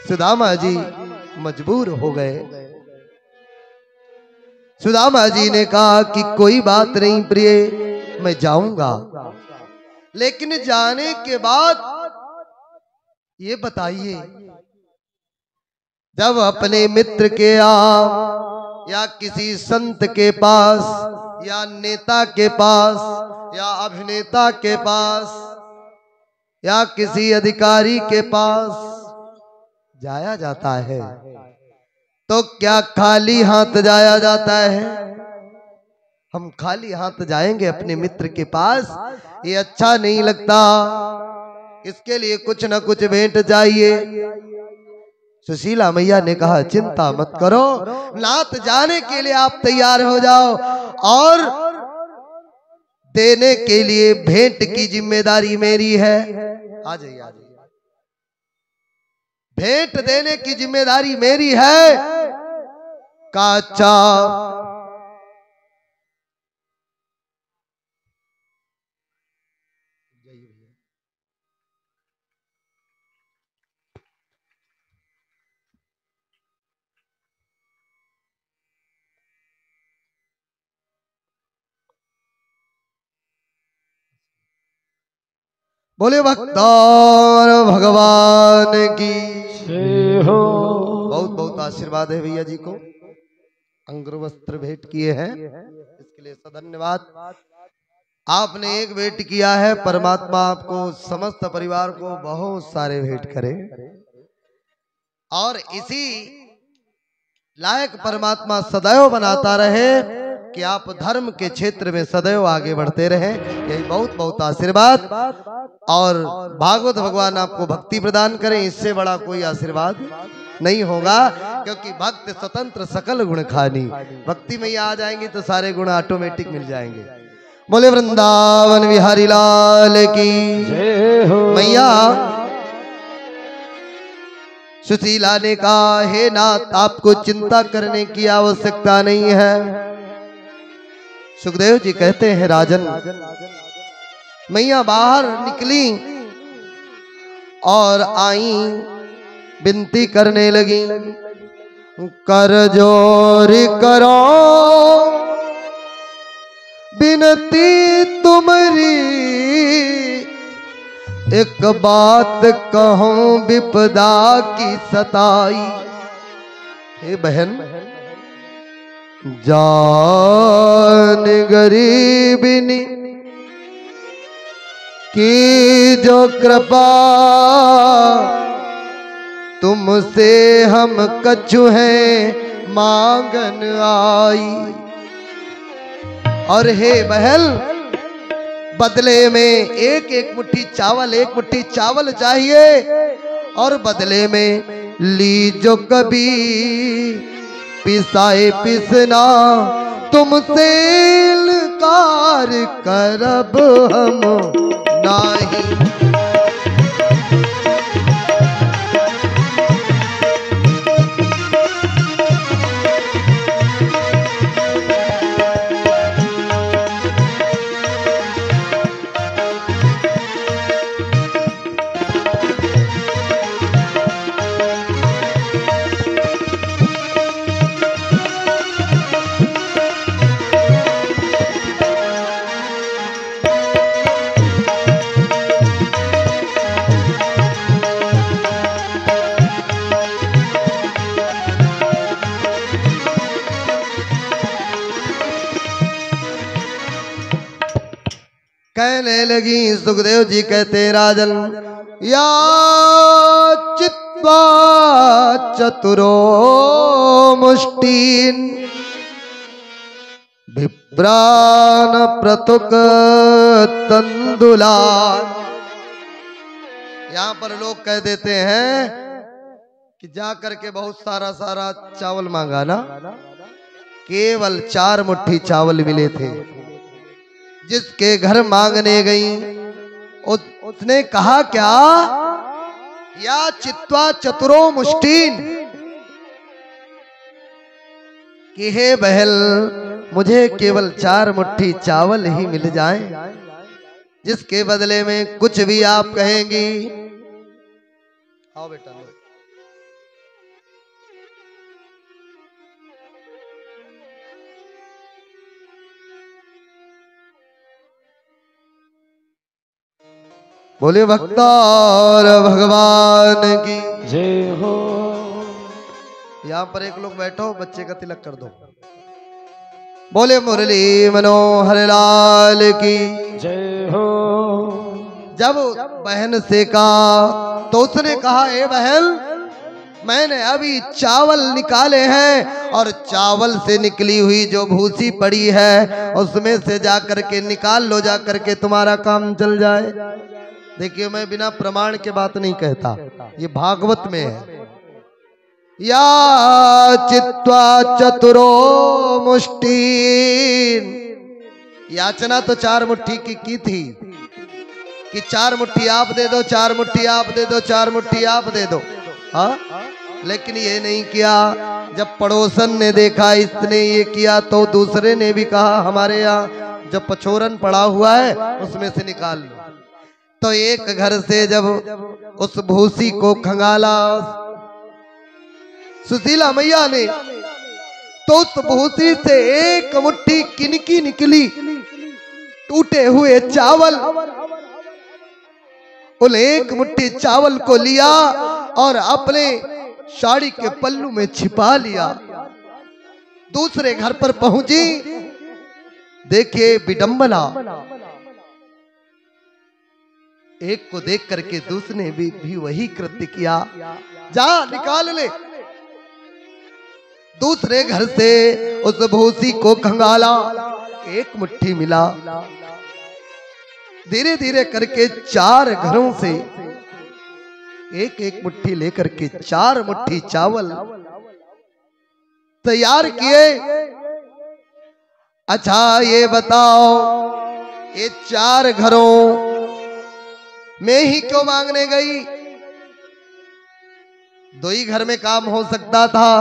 सुदामा जी मजबूर हो गए। सुदामा जी ने कहा कि कोई बात नहीं प्रिय, मैं जाऊंगा, लेकिन जाने के बाद ये बताइए, जब अपने मित्र के या किसी संत के पास या नेता के पास या अभिनेता के पास या किसी अधिकारी के पास जाया जाता है तो क्या खाली हाथ जाया जाता है? हम खाली हाथ जाएंगे अपने मित्र के पास, ये अच्छा नहीं लगता। इसके लिए कुछ न कुछ भेंट चाहिए। सुशीला मैया ने कहा चिंता मत करो, नाथ जाने के लिए आप तैयार हो जाओ और देने के लिए भेंट की जिम्मेदारी मेरी है। आ जाइए आ जाइए, भेंट देने की जिम्मेदारी मेरी है। काचा बोले भक्तौर भगवान की हो। बहुत बहुत आशीर्वाद है भैया जी को, अंग वस्त्र भेंट किए हैं, इसके लिए धन्यवाद। आपने एक भेंट किया है, परमात्मा आपको समस्त परिवार को बहुत सारे भेंट करे और इसी लायक परमात्मा सदैव बनाता रहे कि आप धर्म के क्षेत्र में सदैव आगे बढ़ते रहे। यही बहुत बहुत आशीर्वाद। और भागवत भगवान आपको भक्ति प्रदान करें, इससे बड़ा कोई आशीर्वाद नहीं होगा, क्योंकि भक्त स्वतंत्र सकल गुण खानी। भक्ति में आ जाएंगे तो सारे गुण ऑटोमेटिक मिल जाएंगे। बोले वृंदावन बिहारी लाल की मैया। सुशीला ने कहा हे नाथ, आपको चिंता करने की आवश्यकता नहीं है। सुखदेव जी कहते हैं राजन, मैया बाहर निकली और आई, विनती करने लगी, कर जोरी करो विनती तुम्हारी, एक बात कहूं विपदा की सताई। हे बहन, जान गरीबिनी की जो कृपा, तुमसे हम कछु हैं मांगन आई। और हे बहल, बदले में एक एक मुट्ठी चावल, एक मुट्ठी चावल चाहिए, और बदले में ली जो कभी पिसाए पिसना, तुमसे इनकार करब हम नाही। कहने लगी, सुखदेव जी कहते राजन, या चित्वा चतुरो मुष्टीन विप्रान प्रतुक तंदुलान। यहाँ पर लोग कह देते हैं कि जा करके बहुत सारा सारा चावल मांगा ना, केवल 4 मुट्ठी चावल मिले थे। जिसके घर मांगने गई उसने कहा क्या, या चित्वा चतुरो मुष्टीन, कि हे बहल, मुझे केवल 4 मुट्ठी चावल ही मिल जाए, जिसके बदले में कुछ भी आप कहेंगी। आओ बेटा लो, बोले भक्त और भगवान की जय हो। यहाँ पर एक लोग बैठो, बच्चे का तिलक कर दो। बोले मुरली मनोहर लाल की जय हो। जब बहन से कहा तो उसने कहा, ए बहन, मैंने अभी चावल निकाले हैं और चावल से निकली हुई जो भूसी पड़ी है उसमें से जाकर के निकाल लो, जाकर के तुम्हारा काम चल जाए। देखिए, मैं बिना प्रमाण के बात नहीं कहता, ये भागवत में है। या चित्वा चतुरो मुष्टि, याचना तो 4 मुट्ठी की थी कि 4 मुट्ठी आप दे दो, 4 मुट्ठी आप दे दो, 4 मुट्ठी आप दे दो। हाँ, लेकिन ये नहीं किया। जब पड़ोसन ने देखा इसने ये किया तो दूसरे ने भी कहा, हमारे यहाँ जब पछोरन पड़ा हुआ है उसमें से निकाल लो। तो एक घर से जब उस भूसी को खंगाला सुशीला मैया ने, तो उस भूसी से एक मुट्ठी किनकी निकली, टूटे हुए चावल। उन एक मुट्ठी चावल को लिया और अपने साड़ी के पल्लू में छिपा लिया। दूसरे घर पर पहुंची, देखिए विडंबना, एक को देख करके दूसरे ने भी वही कृत्य किया। जा निकाल ले। दूसरे घर से उस भूसी को खंगाला, एक मुट्ठी मिला। धीरे धीरे करके 4 घरों से एक एक मुट्ठी लेकर के 4 मुट्ठी चावल तैयार किए। अच्छा ये बताओ, ये 4 घरों में ही क्यों मांगने गई? 2 ही घर में काम हो सकता था,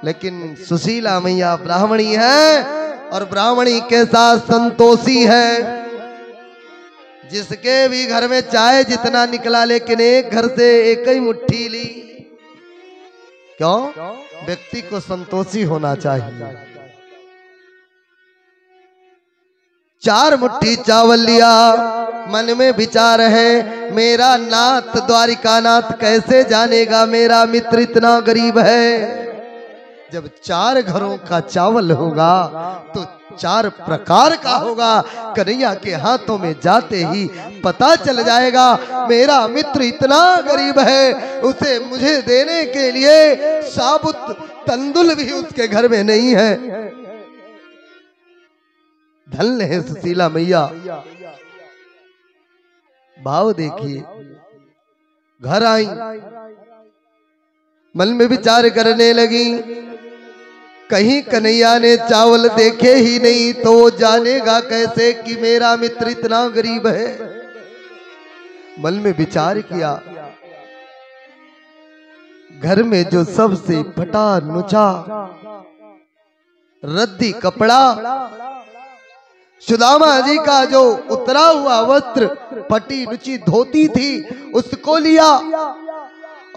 लेकिन सुशीला मैया ब्राह्मणी है और ब्राह्मणी के साथ संतोषी है। जिसके भी घर में चाहे जितना निकला, लेकिन एक घर से एक ही मुट्ठी ली। क्यों? व्यक्ति को संतोषी होना चाहिए। 4 मुट्ठी चावल लिया, मन में विचार है, मेरा नाथ द्वारिकानाथ कैसे जानेगा मेरा मित्र इतना गरीब है। जब 4 घरों का चावल होगा तो 4 प्रकार का होगा। कन्हैया के हाथों में जाते ही पता चल जाएगा मेरा मित्र इतना गरीब है, उसे मुझे देने के लिए साबुत तंदुल भी उसके घर में नहीं है। धन्य है सुशीला मैया। भाव देखिए, घर आई, मन में विचार करने लगी, कहीं कन्हैया ने चावल देखे ही नहीं तो वो जानेगा कैसे कि मेरा मित्र इतना गरीब है। मन में विचार किया, घर में जो सबसे फटा नुचा रद्दी कपड़ा, सुदामा जी का जो उतरा हुआ वस्त्र, फटी नुची धोती थी, उसको लिया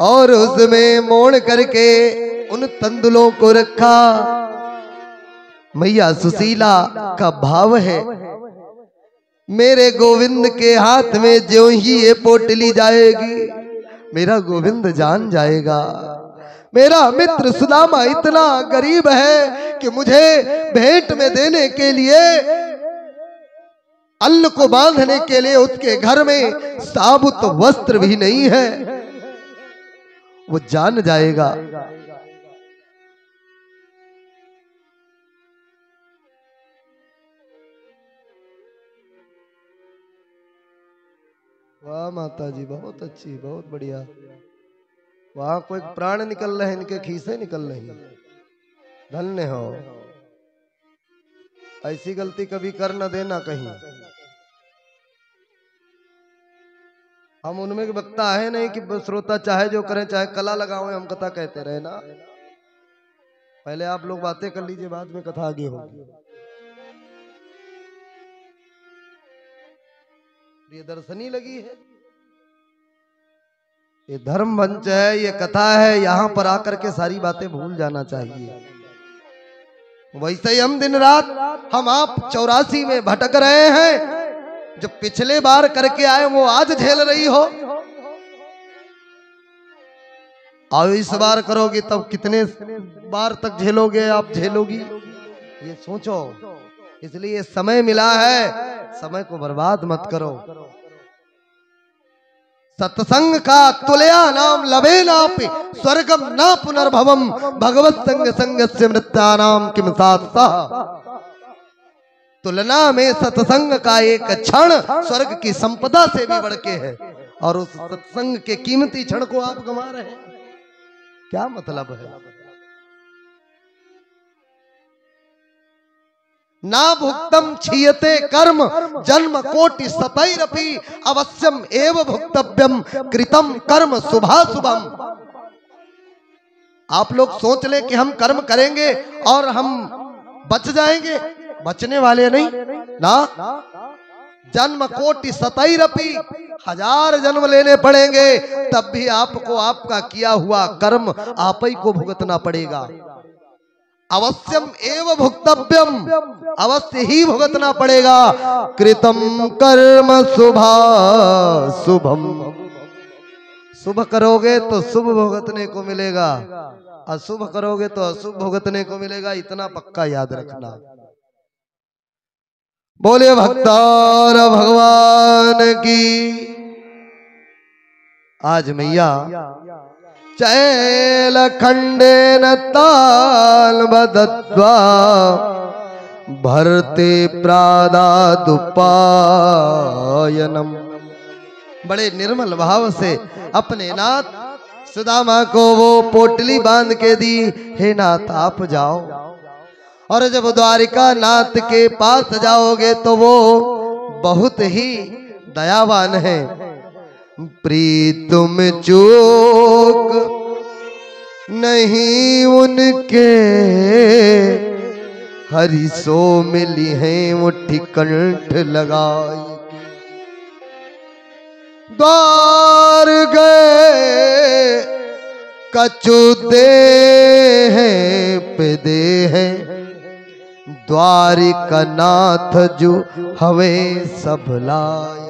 और उसमें मोड़ करके उन तंदुलों को रखा। मैया सुशीला का भाव है, मेरे गोविंद के हाथ में जो ही ये पोटली जाएगी मेरा गोविंद जान जाएगा मेरा मित्र सुदामा इतना गरीब है कि मुझे भेंट में देने के लिए, अन्न को बांधने के लिए उसके घर में साबुत वस्त्र भी नहीं है। वो जान जाएगा। वाह माता जी, बहुत अच्छी, बहुत बढ़िया। वहां कोई प्राण निकल रहे, इनके खीसे निकल रही। धन्य हो। ऐसी गलती कभी कर न देना कहीं। हम उनमें के वक्ता है नहीं कि श्रोता चाहे जो करें, चाहे कला लगाओ, हम कथा कहते रहे ना। पहले आप लोग बातें कर लीजिए, बाद में कथा आगे होगी। ये दर्शनी लगी है, ये धर्म मंच है, ये कथा है, यहां पर आकर के सारी बातें भूल जाना चाहिए। वैसे ही हम दिन रात, हम आप 84 में भटक रहे हैं, जो पिछले बार करके आए वो आज झेल रही हो, और इस बार करोगे तब कितने बार तक झेलोगे आप, झेलोगी, ये सोचो। इसलिए समय मिला है, समय को बर्बाद मत करो। सत्संग का तुलया नाम लवे नापि स्वर्गम न पुनर्भवम भगवत संग संगस्य मृत्यानाम किम सात्सः। तुलना में सत्संग का एक क्षण स्वर्ग की संपदा से भी बढ़ के है, और उस सत्संग के कीमती क्षण को आप गंवा रहे हैं, क्या मतलब है? ना भुक्तम क्षीयते कर्म जन्म कोटि सतैरपि अवश्यम एव भुक्तव्यम कृतम कर्म शुभाशुभम। आप लोग सोच ले कि हम कर्म करेंगे और हम बच जाएंगे, बचने वाले नहीं ना। जन्म कोटि सतैरपि, 1000 जन्म लेने पड़ेंगे तब भी आपको आपका किया हुआ कर्म आप ही को भुगतना पड़ेगा। अवश्यम एव भुक्तव्यम, अवश्य ही भुगतना पड़ेगा। कृतम कर्म शुभाशुभम, शुभ करोगे तो शुभ भुगतने को मिलेगा, अशुभ करोगे तो अशुभ भुगतने को मिलेगा, इतना पक्का याद रखना। बोले भक्तार भगवान की। आज मैया चैल खंडेन ताल बदत्वा भरते प्रादादुपायनम। बड़े निर्मल भाव से अपने नाथ सुदामा को वो पोटली बांध के दी, हे नाथ आप जाओ। और जब द्वारिका नाथ के पास जाओगे तो वो बहुत ही दयावान है। प्रीतम चूक नहीं उनके, हरि सो मिली है मुट्ठी कंठ लगाई। द्वार गए कछु दे है पे दे है, द्वारिका नाथ जो हवे सब लायक।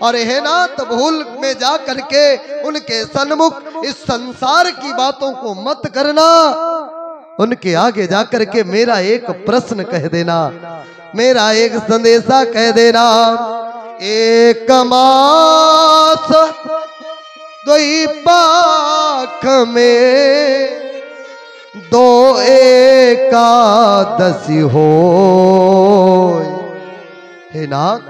और हे नाथ भूल में जा करके उनके सन्मुख इस संसार की बातों को मत करना, उनके आगे जा करके मेरा एक प्रश्न कह देना, मेरा एक संदेशा कह देना। एक मास द्विपाख में दो एकादशी हो, हे नाथ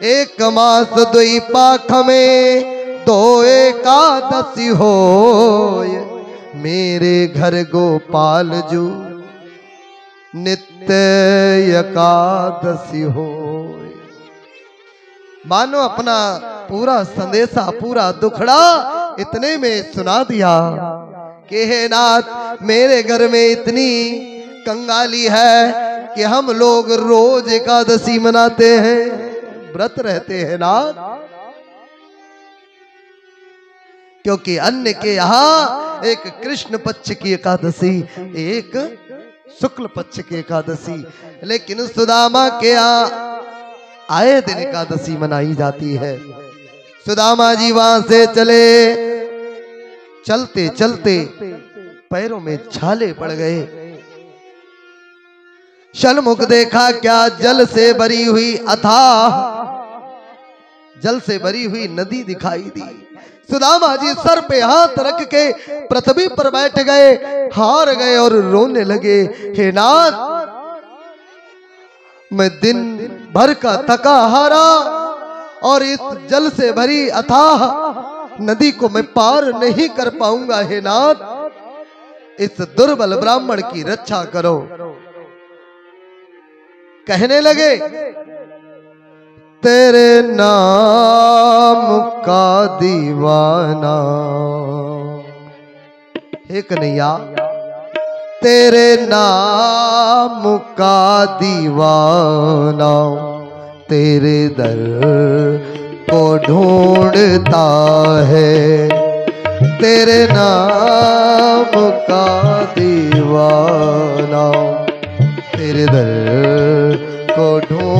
एक मास द्विपाख में दो एकादशी हो, मेरे घर गोपाल जू नित्य एकादशी हो। मानो अपना पूरा संदेशा, पूरा दुखड़ा इतने में सुना दिया कि हे नाथ मेरे घर में इतनी कंगाली है कि हम लोग रोज एकादशी मनाते हैं, व्रत रहते हैं नाथ। क्योंकि अन्य के यहाँ एक कृष्ण पक्ष की एकादशी, एक शुक्ल पक्ष की एकादशी, लेकिन सुदामा के यहाँ आए दिन एकादशी मनाई जाती है। सुदामा जी वहां से चले, चलते चलते पैरों में छाले पड़ गए। शलमुख देखा क्या, जल से भरी हुई अथाह, जल से भरी हुई नदी दिखाई दी। सुदामा जी सर पे हाथ रख के पृथ्वी पर बैठ गए, हार गए और रोने लगे। हे नाथ मैं दिन भर का थका हारा और इस जल से भरी अथाह नदी को मैं पार नहीं कर पाऊंगा। हे नाथ इस दुर्बल ब्राह्मण की रक्षा करो। कहने लगे तेरे नाम का दीवाना, हे कन्हैया तेरे नाम का दीवाना, तेरे दर को ढूंढता है। तेरे नाम का दीवाना तेरे दर को ढूंढता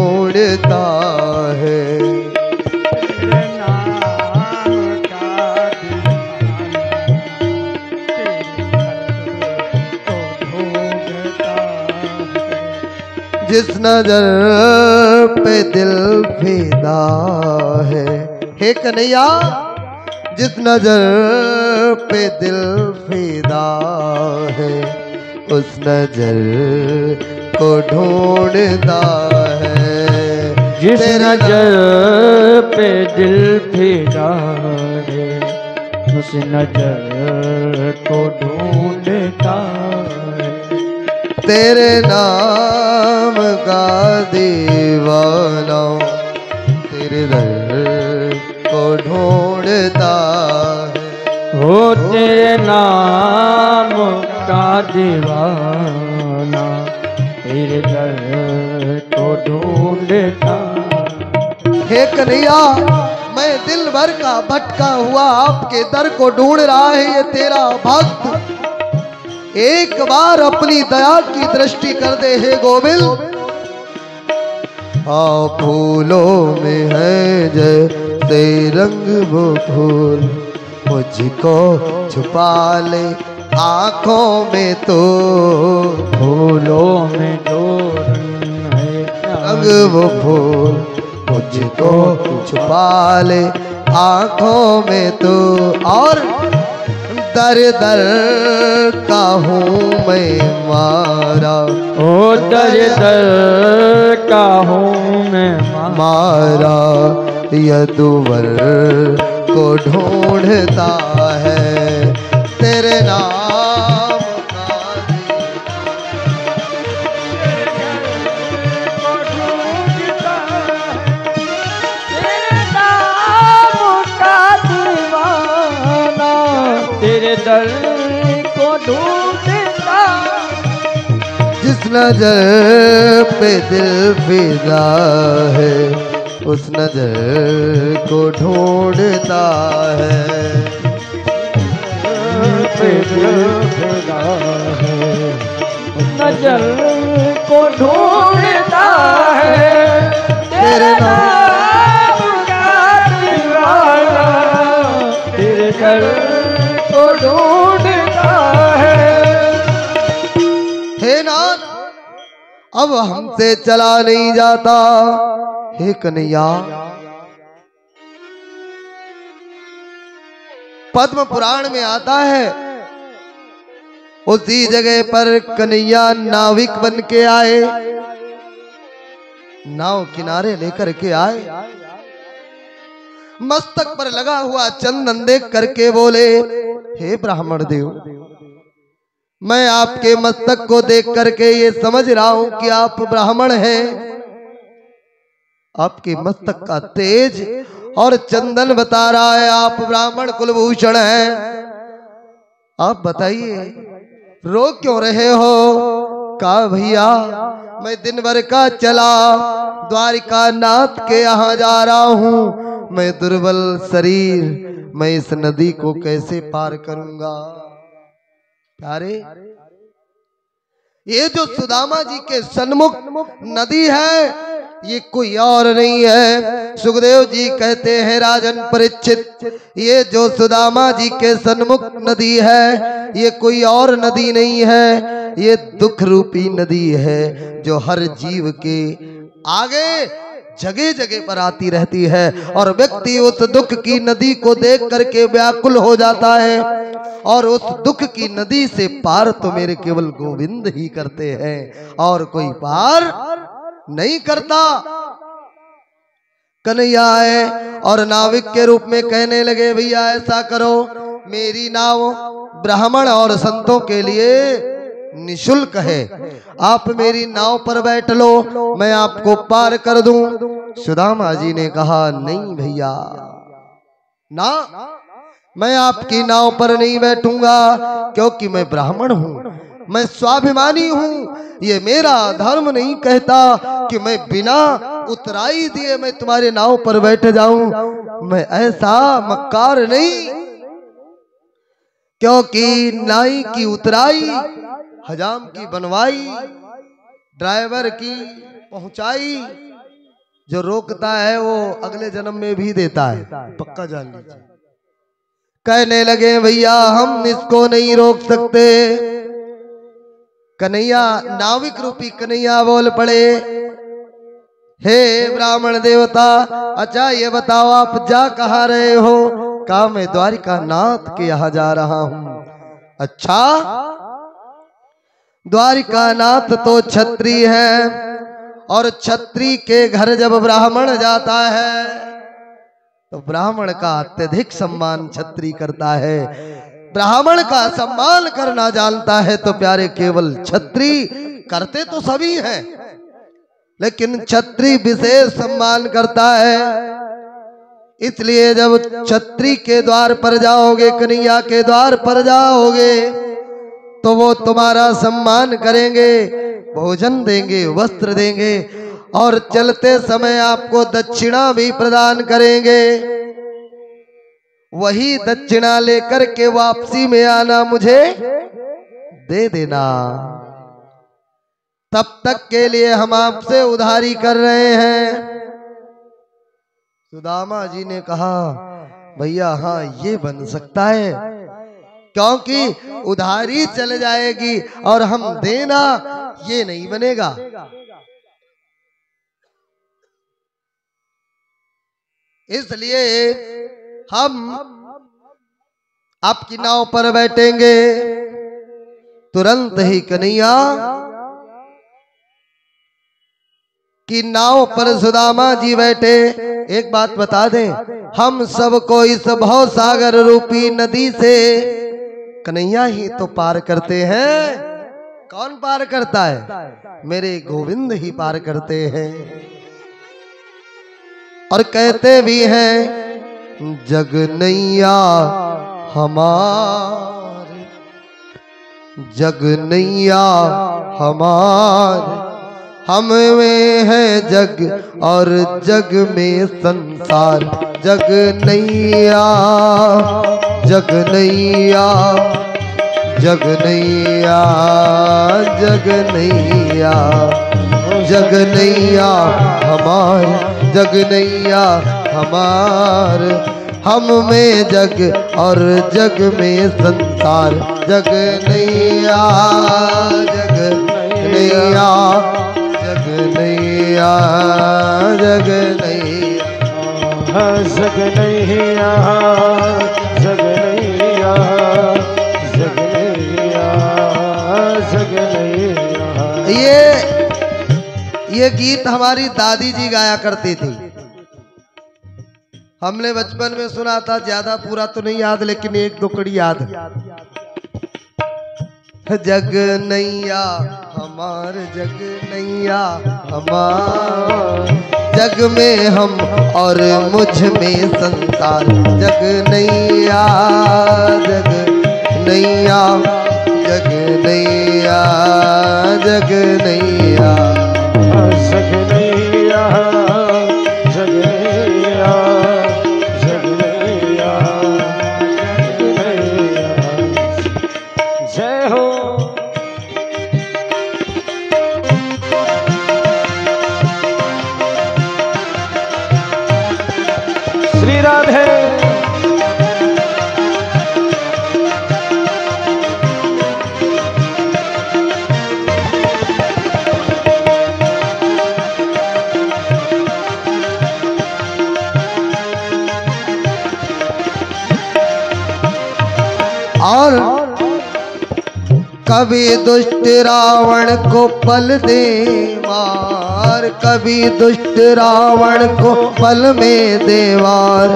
जिस नजर पे दिल फिदा है, हे कन्हैया जिस नजर पे दिल फिदा है, उस नजर को ढूंढता है। जिस नजर पे दिल फिदा है, उस नजर को ढूंढता है। तेरे नाम का दीवाना तेरे दर को ढूंढता है। हो तेरे नाम का दीवाना तेरे दर को ढूंढता। हे कन्हैया मैं दिल भर का भटका हुआ आपके दर को ढूंढ रहा है ये तेरा भक्त, एक बार अपनी दया की दृष्टि कर दे हे गोविंद। फूलों में है जैसे रंग वो फूल, मुझको छुपा ले आंखों में तो। फूलों में जो रंग वो फूल मुझको छुपा ले आंखों में तो। और दर दर का हूँ मैं मारा, ओ दर दर का हूँ मैं मारा, यदुवर को ढूंढता है तेरे नाम का दीवाना तेरे दर को ढूंढता। जिस नजर पे दिल फिदा है, उस नजर को ढूंढता है। नजर को ढूंढता है तेरे नाम का दीवाना तेरे दर को ढूंढता है। हे नाथ अब हमसे चला नहीं जाता। हे कन्हैया पद्म पुराण में आता है उसी जगह पर कन्हैया नाविक बन के आए, नाव किनारे लेकर के आए, मस्तक पर लगा हुआ चंदन देख करके बोले, हे ब्राह्मण देव मैं आपके मस्तक को देख करके ये समझ रहा हूं कि आप ब्राह्मण हैं। आपके मस्तक का तेज और चंदन बता रहा है आप ब्राह्मण कुलभूषण हैं। आप बताइए रो क्यों रहे हो? कहा भैया मैं दिन भर का चला द्वारिका नाथ के यहाँ जा रहा हूँ, मैं दुर्बल शरीर, मैं इस नदी को कैसे पार करूंगा। प्यारे ये जो सुदामा जी के सन्मुख नदी है ये कोई और नहीं है। सुखदेव जी कहते हैं राजन परीक्षित, ये जो सुदामा जी के सन्मुख नदी है ये कोई और नदी नहीं है, ये दुख रूपी नदी है जो हर जीव के आगे जगह जगह पर आती रहती है और व्यक्ति उस दुख की नदी को देख करके व्याकुल हो जाता है और उस दुख की नदी से पार तो मेरे केवल गोविंद ही करते हैं और कोई पार नहीं करता। कन्हैया आए और नाविक के रूप में कहने लगे भैया ऐसा करो मेरी नाव ब्राह्मण और संतों के लिए निशुल्क है, आप मेरी नाव पर बैठ लो मैं आपको पार कर दूं। सुदामा जी ने कहा नहीं भैया ना, मैं आपकी नाव पर नहीं बैठूंगा क्योंकि मैं ब्राह्मण हूं, मैं स्वाभिमानी हूं, ये मेरा धर्म नहीं कहता कि मैं बिना उतराई दिए मैं तुम्हारे नाव पर बैठ जाऊं। मैं ऐसा मक्कार नहीं, क्योंकि नाई की उतराई, हजाम की बनवाई, ड्राइवर की पहुंचाई, जो रोकता है वो अगले जन्म में भी देता है, पक्का जान लीजिए। कहने लगे भैया हम इसको नहीं रोक सकते। कन्हैया नाविक रूपी कन्हैया बोल पड़े, हे ब्राह्मण देवता, अच्छा ये बताओ आप जा कहाँ रहे हो? कहा मैं द्वारिका नाथ के यहाँ जा रहा हूँ। अच्छा, द्वारिका नाथ तो क्षत्रिय है, और क्षत्रिय के घर जब ब्राह्मण जाता है तो ब्राह्मण का अत्यधिक सम्मान क्षत्रिय करता है। ब्राह्मण का सम्मान करना जानता है तो प्यारे केवल क्षत्रिय करते तो सभी हैं, लेकिन क्षत्रिय विशेष सम्मान करता है। इसलिए जब क्षत्रिय के द्वार पर जाओगे, कन्हैया के द्वार पर जाओगे, तो वो तुम्हारा सम्मान करेंगे, भोजन देंगे, वस्त्र देंगे, और चलते समय आपको दक्षिणा भी प्रदान करेंगे। वही दक्षिणा लेकर के वापसी में आना, मुझे दे देना। तब तक के लिए हम आपसे उधारी कर रहे हैं। सुदामा जी ने कहा, भैया हाँ ये बन सकता है, क्योंकि उधारी चल जाएगी और हम देना ये नहीं बनेगा। इसलिए हम आपकी नाव पर बैठेंगे। तुरंत ही कन्हैया की नाव पर सुदामा जी बैठे। एक बात बता दें, हम सबको इस भव सागर रूपी नदी से कन्हैया ही तो पार करते हैं। कौन पार करता है? मेरे गोविंद ही पार करते हैं। और कहते भी हैं, जग नैया हमारे, जग नैया हमारे, हम में है जग और जग में संसार। जग नैया, जग नैया, जग नैया, जग नैया, जग नैया हमार, जग नैया हमार, हम में जग और जग में संसार। जग नैया, जग नैया, जग नैया, जग नैया, जग नैया, जग नैया, जग नैया, जग नैया। ये गीत हमारी दादी जी गाया करती थी। हमने बचपन में सुना था, ज्यादा पूरा तो नहीं याद, लेकिन एक दो कड़ी याद है। जग नैया हमार, जग नैया हमार, जग में हम और मुझ में संसार। जग नैया, जग नैया, जग नैया, जग नैया, जग नैया, जग नैया, जग नैया, जग नैया। जय हो। श्री राधे। और कभी दुष्ट रावण को पल दे मार, कभी दुष्ट रावण को पल में दे वार,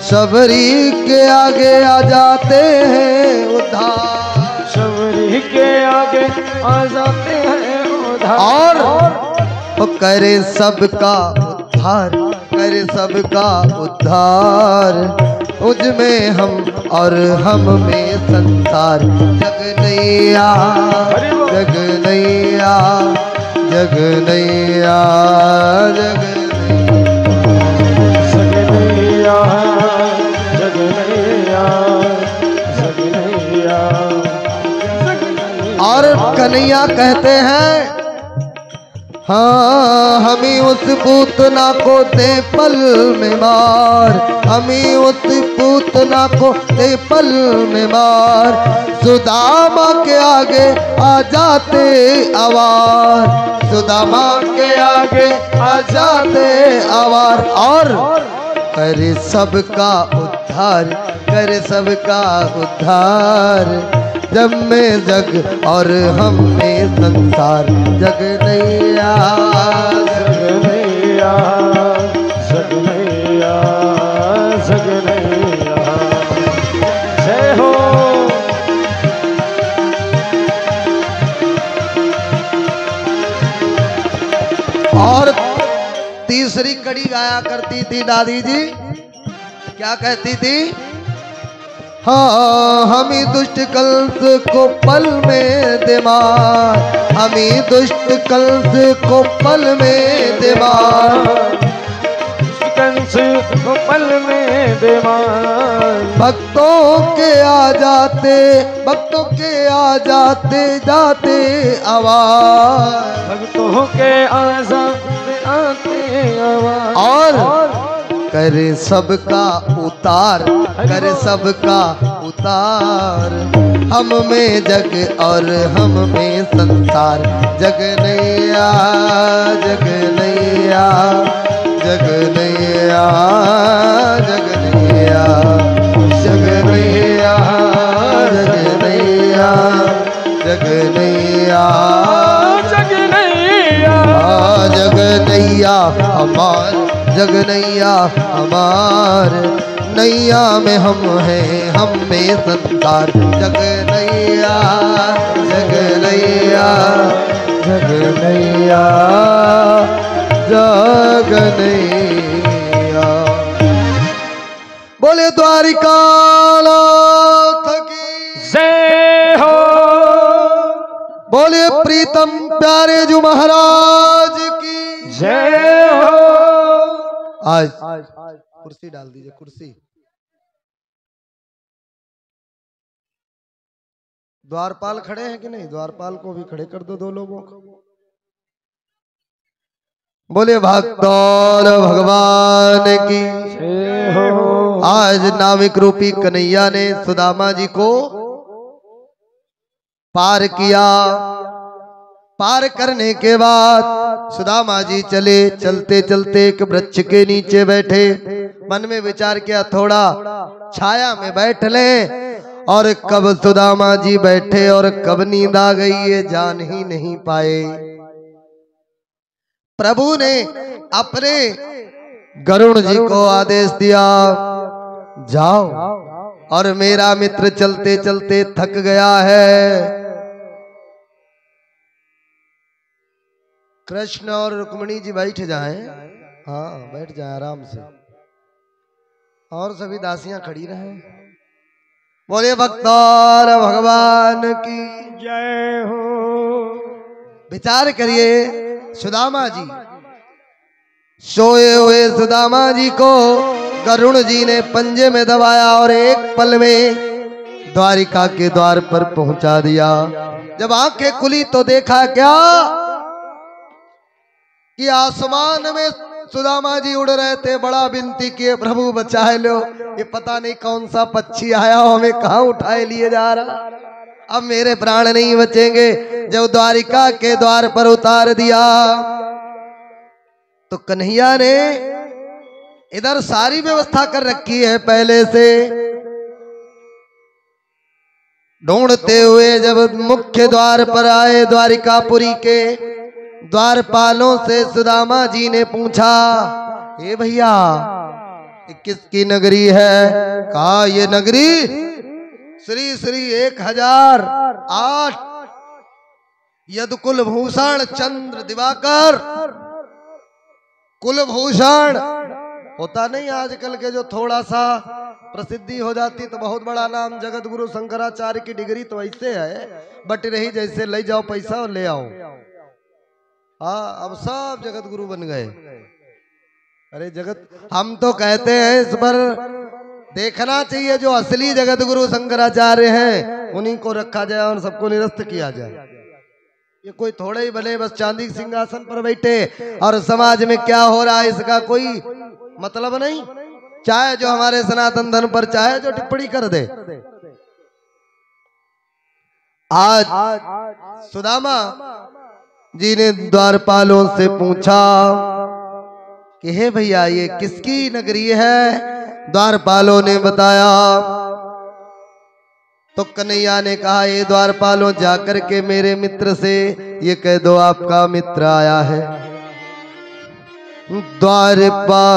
सबरी के आगे आ जाते हैं उद्धार, सबरी के आगे आ जाते हैं उद्धार। और करे सबका उद्धार, करे सबका उद्धार, उज में हम और हम में संसार। जग नैया, जग नैया, जग नैया, जग नैया, जग नैया, जग नैया। और कन्हैया कहते हैं, हाँ हमें उस पूतना को दे पल में मार, हमें उस पूतना को दे पल में मार, सुदामा के आगे आ जाते आवार, सुदामा के आगे आ जाते आवार। और करे सबका उद्धार, करे सबका उद्धार। जब में जग और हम में संसार, जग नैया जग नैया जग नैया जग नैया। जय हो। और तीसरी कड़ी गाया करती थी दादी जी, क्या कहती थी? हाँ, हमी दुष्ट कल्प को पल में दिमाग, हमी दुष्ट कल्प को पल में दिमाग, कंस को पल में दिमाग। भक्तों के आ जाते, भक्तों के आ जाते जाते आवाज, भक्तों के आ जाते आते आवाज। और करे सबका उतार, करे सबका उतार। हम में जग और हम में संसार, जग नैया जग नैया जग नैया जग नैया जग नैया जग नैया जग नैया जग नैया जग नैया हमार, जग नैया हमार। नैया में हम हैं, हम में संसार, जग नैया जग नैया जग नैया जग नैया। बोले द्वारिकानाथ की जय हो। बोले प्रीतम प्यारे जो महाराज की जय हो। आज कुर्सी डाल दीजिए, कुर्सी। द्वारपाल खड़े हैं कि नहीं? द्वारपाल को भी खड़े कर दो, दो लोगों को। बोले भक्तौर भगवान की जय हो। आज नाविक रूपी कन्हैया ने सुदामा जी को पार किया। पार करने के बाद सुदामा जी चले, चलते चलते एक वृक्ष के नीचे बैठे। मन में विचार किया थोड़ा छाया में बैठ ले, और कब सुदामा जी बैठे और कब नींद आ गई ये जान ही नहीं पाए। प्रभु ने अपने गरुड़ जी को आदेश दिया, जाओ, और मेरा मित्र चलते चलते थक गया है। कृष्ण और रुक्मिणी जी बैठ जाएं, हाँ बैठ जाएं आराम से, और सभी दासियां खड़ी रहें। बोले भक्तौर भगवान की जय हो। विचार करिए, सुदामा जी सोए हुए सुदामा जी को गरुड़ जी ने पंजे में दबाया और एक पल में द्वारिका के द्वार पर पहुंचा दिया। जब आंखें खुली तो देखा क्या कि आसमान में सुदामा जी उड़ रहे थे। बड़ा विनती किए, प्रभु बचाए लो, ये पता नहीं कौन सा पक्षी आया हो, हमें कहाँ उठाए लिए जा रहा, अब मेरे प्राण नहीं बचेंगे। जब द्वारिका के द्वार पर उतार दिया तो कन्हैया ने इधर सारी व्यवस्था कर रखी है पहले से। ढूंढते हुए जब मुख्य द्वार पर आए द्वारिकापुरी के, द्वारपालों से सुदामा जी ने पूछा, ए भैया ये किसकी नगरी है? कहा ये नगरी श्री श्री 1008 यदुकुलभूषण चंद्र दिवाकर। कुलभूषण होता नहीं आजकल के, जो थोड़ा सा प्रसिद्धि हो जाती तो बहुत बड़ा नाम। जगत गुरु शंकराचार्य की डिग्री तो ऐसे है बट रही जैसे ले जाओ पैसा और ले आओ। हाँ, अब सब जगत गुरु बन गए। अरे जगत, हम तो कहते हैं इस पर देखना चाहिए, जो असली जगत गुरु शंकराचार्य हैं उन्हीं को रखा जाए और सबको निरस्त किया जाए। ये कोई थोड़े ही बने बस चांदी के सिंहासन पर बैठे और समाज में क्या हो रहा है इसका कोई मतलब नहीं। चाहे जो हमारे सनातन धर्म पर चाहे जो टिप्पणी कर दे, आज सुदामा जी ने द्वारपालों से पूछा कि हे भैया ये किसकी नगरी है। द्वारपालों ने बताया तो कन्हैया ने कहा ये द्वारपालों जाकर के मेरे मित्र से ये कह दो आपका मित्र आया है। द्वारपालों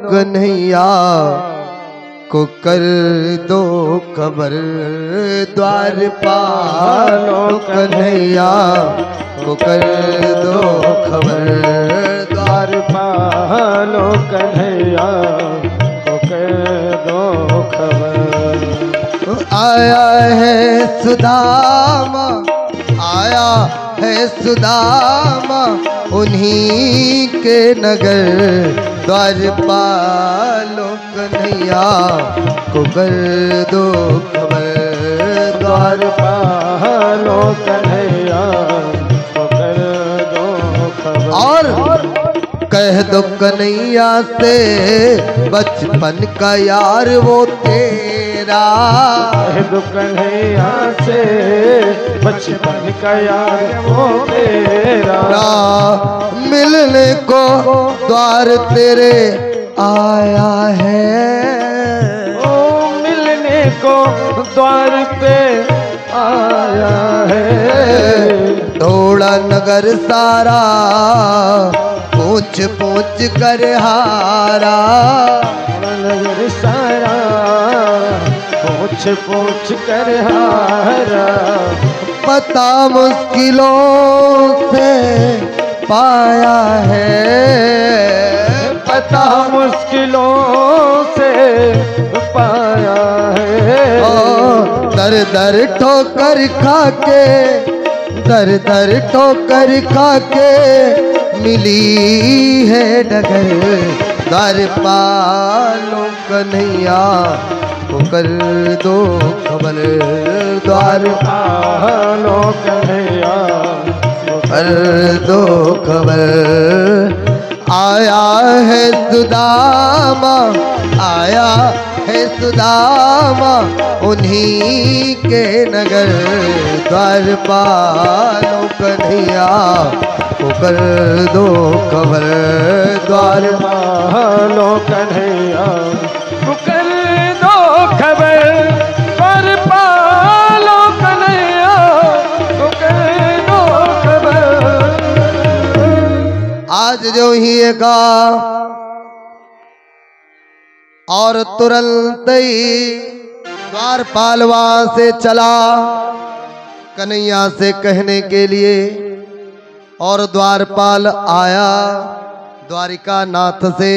कन्हैया को कर दो खबर, द्वारपालों कन्हैया को कर दो खबर, द्वारपालों कन्हैया को कर दो खबर। आया है सुदामा, आया है सुदामा उन्हीं के नगर, द्वारपालों कन्हैया को कर दो खबर, द्वारपालों कन्हैया को कर दो खबर। और कह दो कन्हैया से बचपन का यार वो तेरा, कह दो कन्हैया से बचपन का यार वो तेरा, मिलने को द्वार तेरे आया है, ओ मिलने को द्वार पे आया है। थोड़ा नगर सारा पूछ पूछ कर हारा, नगर सारा पूछ पूछ कर हारा, पता मुश्किलों से पाया है, पता मुश्किलों से पाया है। दर दर ठोकर खाके, दर दर ठोकर खाके मिली है डगर, द्वारपालों कन्हैया को कर दो खबर, द्वारपालों कन्हैया को कर दो खबर। आया है सुदामा, आया है सुदामा उन्हीं के नगर, द्वारपालों कन्हैया को कर दो खबर, द्वारपालों कन्हैया को कर दो खबर, द्वारपालों कन्हैया को कर दो खबर। आज जो ही का और तुरंत ही द्वारपाल वहां से चला कन्हैया से कहने के लिए, और द्वारपाल आया द्वारिका नाथ से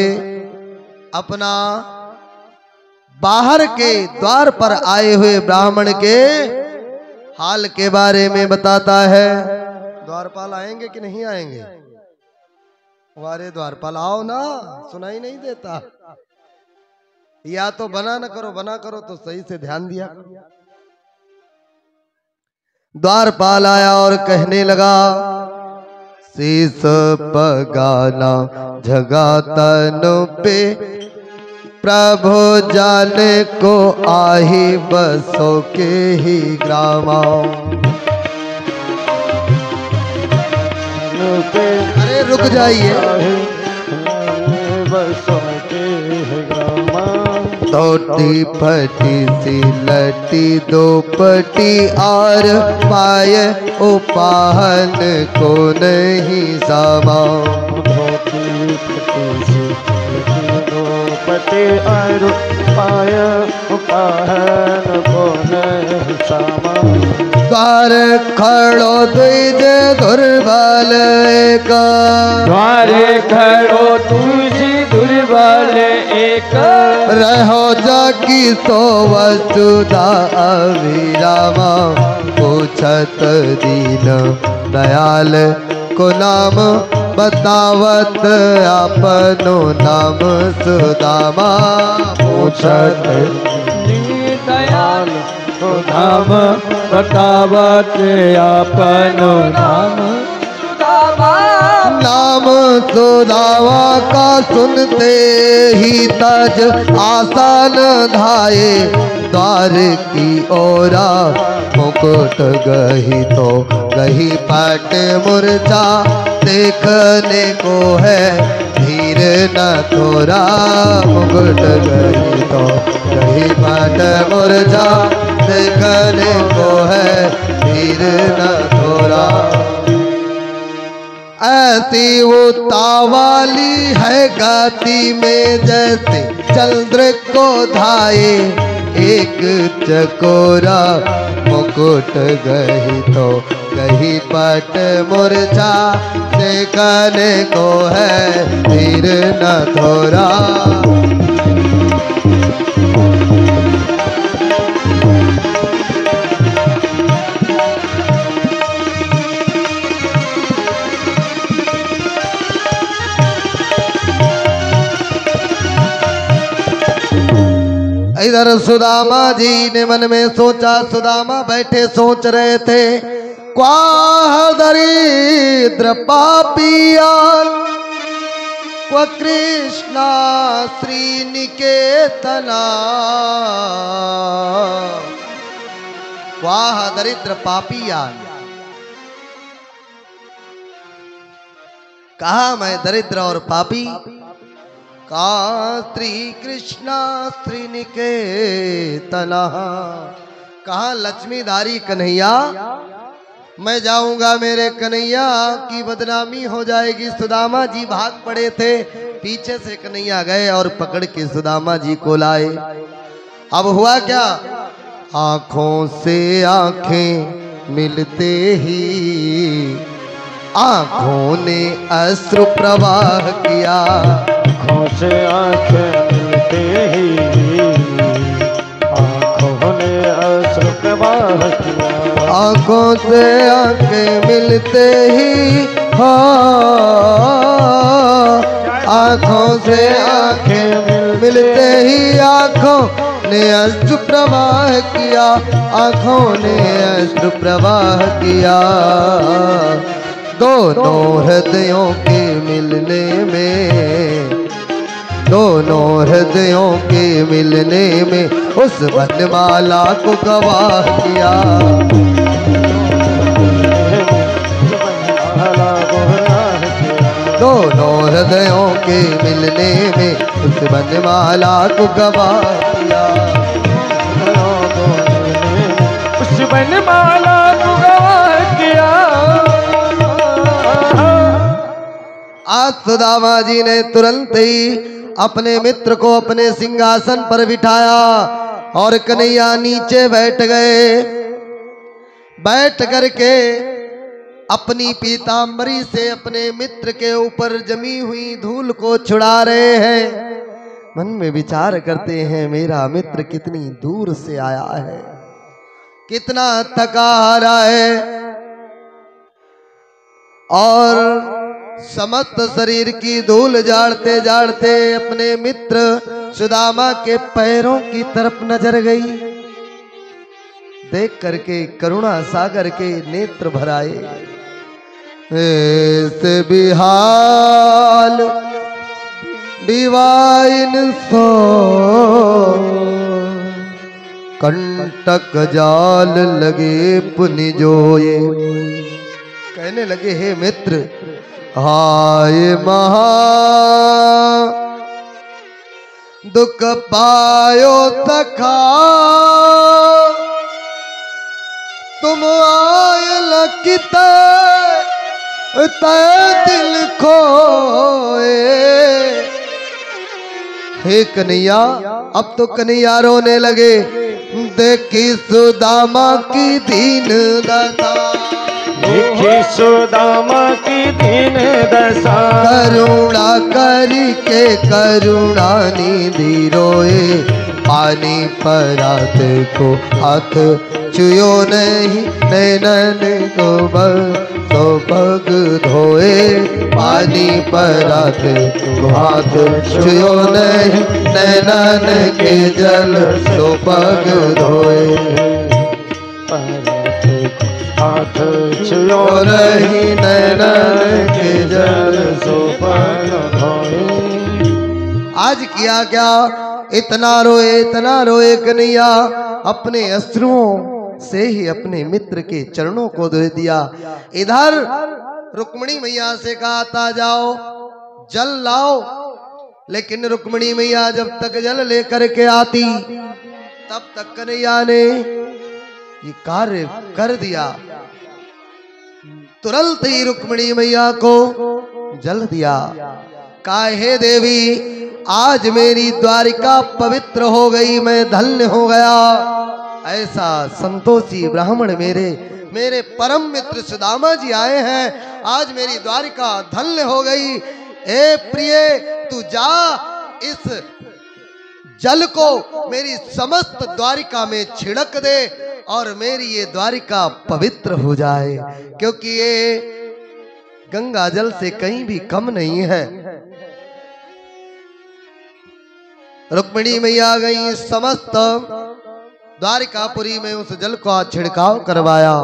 अपना बाहर के द्वार पर आए हुए ब्राह्मण के हाल के बारे में बताता है। द्वारपाल आएंगे कि नहीं आएंगे? वारे द्वारपाल आओ ना, सुनाई नहीं देता। या तो बना न करो, बना करो तो सही से ध्यान दिया। द्वारपाल आया और कहने लगा, शीस पगाना जगा तन पे, प्रभु जाने को आही बसों के ही ग्रामा। अरे रुक जाइए, बसों के ही ग्रामा। टोटी फटी सी लटी दो पटी और पाए उपाहन को नहीं सामा। धोती फटी सी लटी दो पटी और पाए उपाहन को नहीं सामा। द्वार खड़ो तुझे दुर्बल एक, द्वारे खड़ो तुझी दुर्बल एक, रहो जाकी सो वसुधा अभिरामा। पूछत दीन दयाल को नाम, बतावत अपनो नाम सुदामा। पूछत दीन दयाल को नाम, बतावत अपनो नाम सुदामा। नाम सुदामा का सुनते ही तज आसन धाये, द्वार की ओरा, मुकुट गही तो गही पट मुरझा, देखने को है धीर न थोड़ा, मुकुट गही तो गही पट मुरझा, देखने को है धीर न थोड़ा। ऐसी वो तावाली है गाती में जैसे चंद्र को धाये एक चकोरा, मुकुट गही तो गही पट मुरझा, देखने को है धीर न थोड़ा। इधर सुदामा जी ने मन में सोचा, सुदामा बैठे सोच रहे थे, क्वाह दरिद्र पापियान, क्व कृष्णा श्रीनिकेतना, क्वाह दरिद्र पापियान। कहा मैं दरिद्र और पापी, का श्री कृष्णा श्रीनिकेतना, कहा लक्ष्मीधारी कन्हैया, मैं जाऊंगा मेरे कन्हैया की बदनामी हो जाएगी। सुदामा जी भाग पड़े थे, पीछे से कन्हैया गए और पकड़ के सुदामा जी को लाए। अब हुआ क्या, आंखों से आंखें मिलते ही आंखों ने अश्रु प्रवाह किया, आँखों से आँखें मिलते ही आँखों ने अश्रु प्रवाह किया, आंखों से आंखें मिलते ही आंखों से आंखें मिलते ही आंखों ने अश्रु प्रवाह किया, आंखों ने अश्रु प्रवाह किया। दोनों हृदयों के मिलने में, दोनों हृदयों के मिलने में उस वनमाला को गवाह किया, दोनों हृदयों के मिलने में उस वनमाला को गवाह किया, उस वनमाला को गवाह किया। आज सुदामा जी ने तुरंत ही अपने मित्र को अपने सिंहासन पर बिठाया और कन्हैया नीचे बैठ गए। बैठ करके अपनी पीतांबरी से अपने मित्र के ऊपर जमी हुई धूल को छुड़ा रहे हैं। मन में विचार करते हैं, मेरा मित्र कितनी दूर से आया है, कितना थका हारा है, और समस्त शरीर की धूल झाड़ते झाड़ते अपने मित्र सुदामा के पैरों की तरफ नजर गई। देख करके करुणा सागर के नेत्र भराए। ऐसे बिहाल डिवाइन सो कंटक जाल लगे पुनि जोए। कहने लगे, हे मित्र, हाय महा दुख पायो तखा, तुम आय लकित तय दिल खोए। हे कन्हैया, अब तो कन्हैया रोने लगे। देखी सुदामा की दीन दशा, देखी सुदामा की दीन दशा, करुणा करके करुणा निधि रोए। पानी परात को हाथ छुयो नहीं, नैनन को सो पग धोए। पानी परात को हाथ छुयो नहीं, नैनन के जल सो पग धोए। हाथ छुयो रही नैनन के जल सो पग धोए। आज किया क्या, इतना रोए कन्हैया, अपने अश्रुओं से ही अपने मित्र के चरणों को धो दिया। इधर रुक्मिणी मैया से कहा था जाओ जल लाओ, लेकिन रुक्मिणी मैया जब तक जल लेकर के आती तब तक कन्हैया ने ये कार्य कर दिया। तुरंत ही रुक्मिणी मैया को जल दिया। काहे देवी आज मेरी द्वारिका पवित्र हो गई, मैं धन्य हो गया। ऐसा संतोषी ब्राह्मण मेरे परम मित्र सुदामा जी आए हैं, आज मेरी द्वारिका धन्य हो गई। ए प्रिय तू जा, इस जल को मेरी समस्त द्वारिका में छिड़क दे और मेरी ये द्वारिका पवित्र हो जाए, क्योंकि ये गंगा जल से कहीं भी कम नहीं है। रुक्मिणी मैया गई, समस्त द्वारिकापुरी में उस जल का छिड़काव करवाया।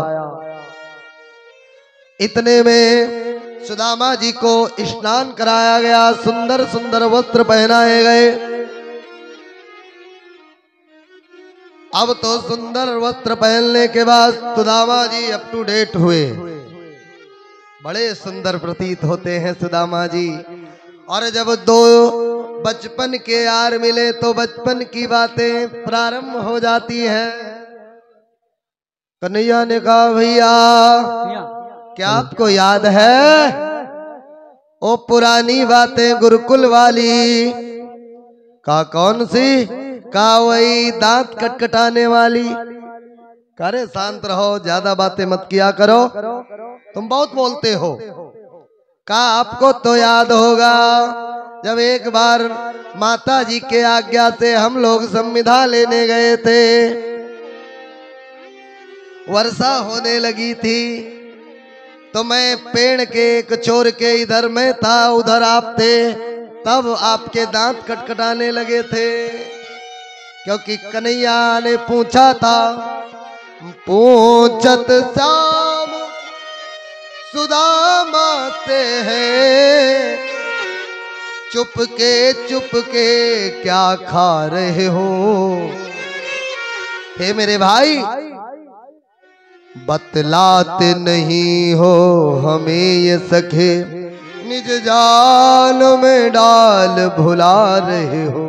इतने में सुदामा जी को स्नान कराया गया, सुंदर सुंदर वस्त्र पहनाए गए। अब तो सुंदर वस्त्र पहनने के बाद Sudama ji up to date हुए, बड़े सुंदर प्रतीत होते हैं सुदामा जी। और जब दो बचपन के यार मिले तो बचपन की बातें प्रारंभ हो जाती हैं। कन्हैया ने कहा भैया क्या आपको याद है वो पुरानी बातें गुरुकुल वाली? कहा कौन सी? कहा वही दांत कटकटाने वाली। करे शांत रहो, ज्यादा बातें मत किया करो, तुम बहुत बोलते हो। कहा आपको तो याद होगा जब एक बार माता जी के आज्ञा से हम लोग संविदा लेने गए थे, वर्षा होने लगी थी, तो मैं पेड़ के एक छोर के इधर मैं था, उधर आप थे, तब आपके दांत कटकटाने लगे थे, क्योंकि कन्हैया ने पूछा था, पूछत शाम सुदामा से है, चुप के क्या खा रहे हो? हे मेरे भाई बतलाते नहीं हो हमें ये सखे, निज जाल में डाल भुला रहे हो।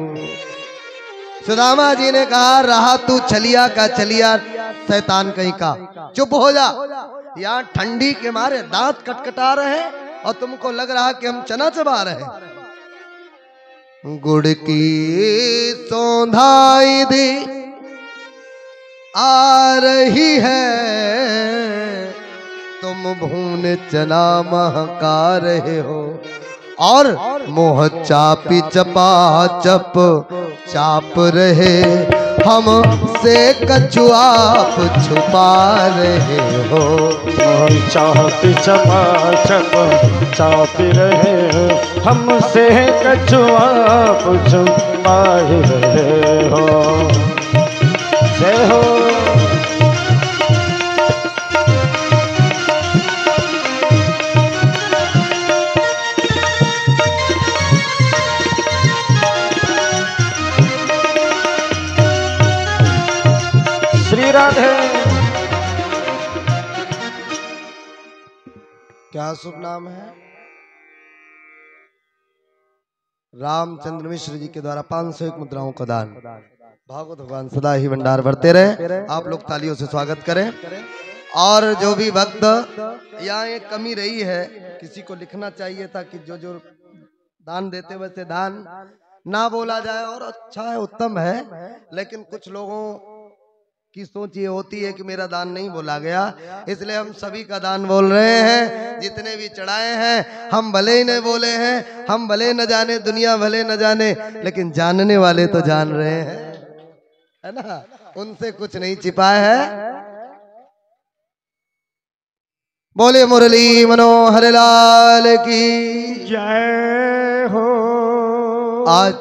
सुदामा जी ने कहा रहा तू छलिया का छलिया, शैतान कहीं का, चुप हो जा। यहाँ ठंडी के मारे दांत कटकटा रहे और तुमको लग रहा कि हम चना चबा रहे। गुड़ की सौंधाई दी आ रही है, तुम भून चना महका रहे हो, और मोह चापी चपा चप चाप रहे, हम से कछुआ छुपा रहे हो। मोह चापी चपा चप चाप रहे, हम से कछुआ छुपा रहे हो। जय हो श्री राधे। क्या शुभ नाम है? रामचंद्र मिश्र जी के द्वारा 501 मुद्राओं का दान। भागवत भगवान सदा ही भंडार भरते रहे। आप लोग तालियों से स्वागत करें। और जो भी भक्त यहाँ एक कमी रही है, किसी को लिखना चाहिए था कि जो जो दान देते वैसे दान ना बोला जाए, और अच्छा है, उत्तम है, लेकिन कुछ लोगों की सोच ये होती है कि मेरा दान नहीं बोला गया, इसलिए हम सभी का दान बोल रहे हैं। जितने भी चढ़ाए हैं हम भले ही नहीं बोले हैं, हम भले न जाने, दुनिया भले न जाने, लेकिन जानने वाले तो जान रहे हैं, है ना, उनसे कुछ नहीं छिपाया है। बोले मुरली मनोहर लाल की जय हो। आज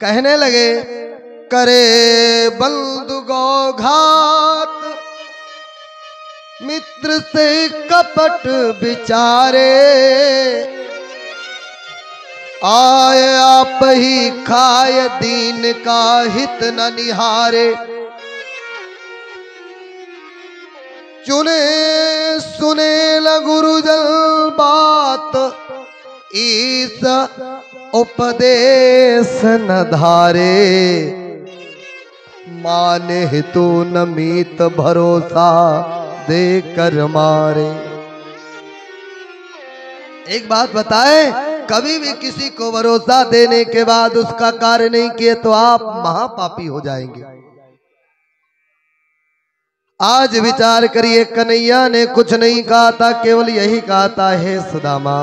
कहने लगे करे बंधु गो घात, मित्र से कपट विचारे, आए आप ही खाए दीन का हित न निहारे। चुने सुने ल गुरुजन बात ईस उपदेश न धारे। माने हेतु न मीत भरोसा देकर मारे। एक बात बताए, कभी भी किसी को भरोसा देने के बाद उसका कार्य नहीं किए तो आप महापापी हो जाएंगे। आज विचार करिए, कन्हैया ने कुछ नहीं कहा था, केवल यही कहा था, हे सुदामा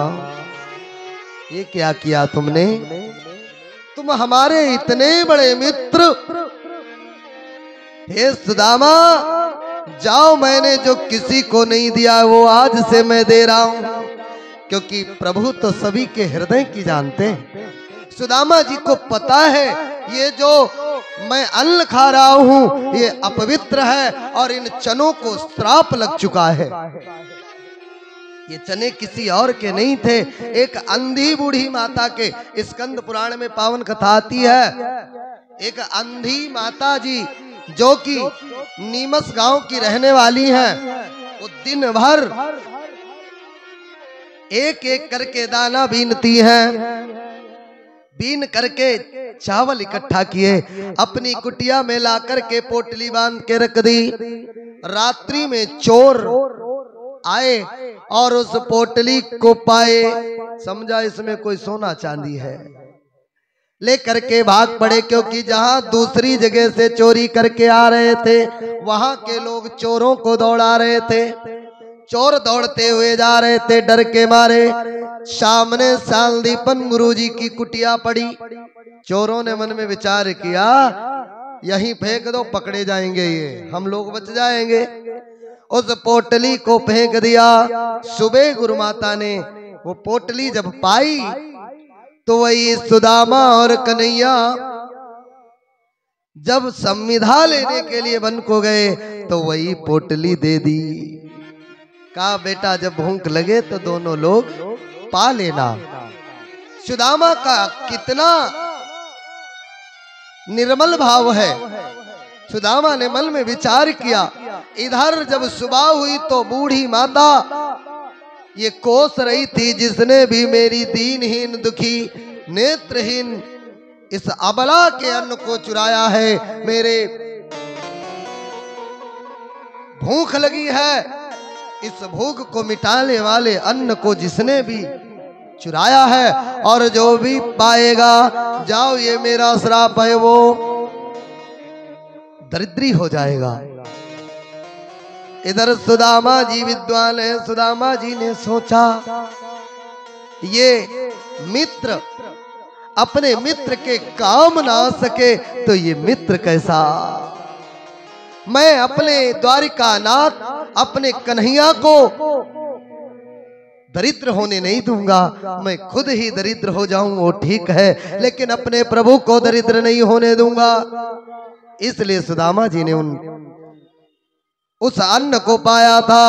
ये क्या किया तुमने? तुम हमारे इतने बड़े मित्र। हे सुदामा जाओ, मैंने जो किसी को नहीं दिया वो आज से मैं दे रहा हूं, क्योंकि प्रभु तो सभी के हृदय की जानते हैं। सुदामा जी को पता है ये जो मैं अन्न खा रहा हूं ये अपवित्र है और इन चनों को श्राप लग चुका है। ये चने किसी और के नहीं थे, एक अंधी बूढ़ी माता के। स्कंद पुराण में पावन कथा आती है, एक अंधी माता जी जो कि नीमस गांव की रहने वाली हैं, वो दिन भर एक एक करके दाना बीनती हैं। बीन करके चावल इकट्ठा किए, अपनी कुटिया में ला करके पोटली बांध के रख दी। रात्रि में चोर आए और उस पोटली को पाए, समझा इसमें कोई सोना चांदी है, लेकर के भाग पड़े। क्योंकि जहां दूसरी जगह से चोरी करके आ रहे थे वहां के लोग चोरों को दौड़ा रहे थे। चोर दौड़ते हुए जा रहे थे डर के मारे। सामने सालदीपन गुरुजी की कुटिया पड़ी। चोरों ने मन में विचार किया, यहीं फेंक दो, पकड़े जाएंगे ये, हम लोग बच जाएंगे। उस पोटली को फेंक दिया। सुबह गुरु माता ने वो पोटली जब पाई तो वही सुदामा और कन्हैया जब संविधा लेने के लिए वन को गए तो वही पोटली दे दी। कहा बेटा जब भूख लगे तो दोनों लोग पा लेना। सुदामा का कितना निर्मल भाव है। सुदामा ने मन में विचार किया। इधर जब सुबह हुई तो बूढ़ी माता ये कोस रही थी, जिसने भी मेरी दीनहीन दुखी नेत्रहीन इस अबला के अन्न को चुराया है, मेरे भूख लगी है, इस भूख को मिटाने वाले अन्न को जिसने भी चुराया है और जो भी पाएगा, जाओ ये मेरा श्राप है, वो दरिद्री हो जाएगा। इधर सुदामा जी विद्वान है। सुदामा जी ने सोचा ये मित्र अपने मित्र के काम ना सके तो ये मित्र कैसा। मैं अपने द्वारिकानाथ अपने कन्हैया को दरिद्र होने नहीं दूंगा, मैं खुद ही दरिद्र हो जाऊं वो ठीक है, लेकिन अपने प्रभु को दरिद्र नहीं होने दूंगा। इसलिए सुदामा जी ने उस अन्न को पाया था।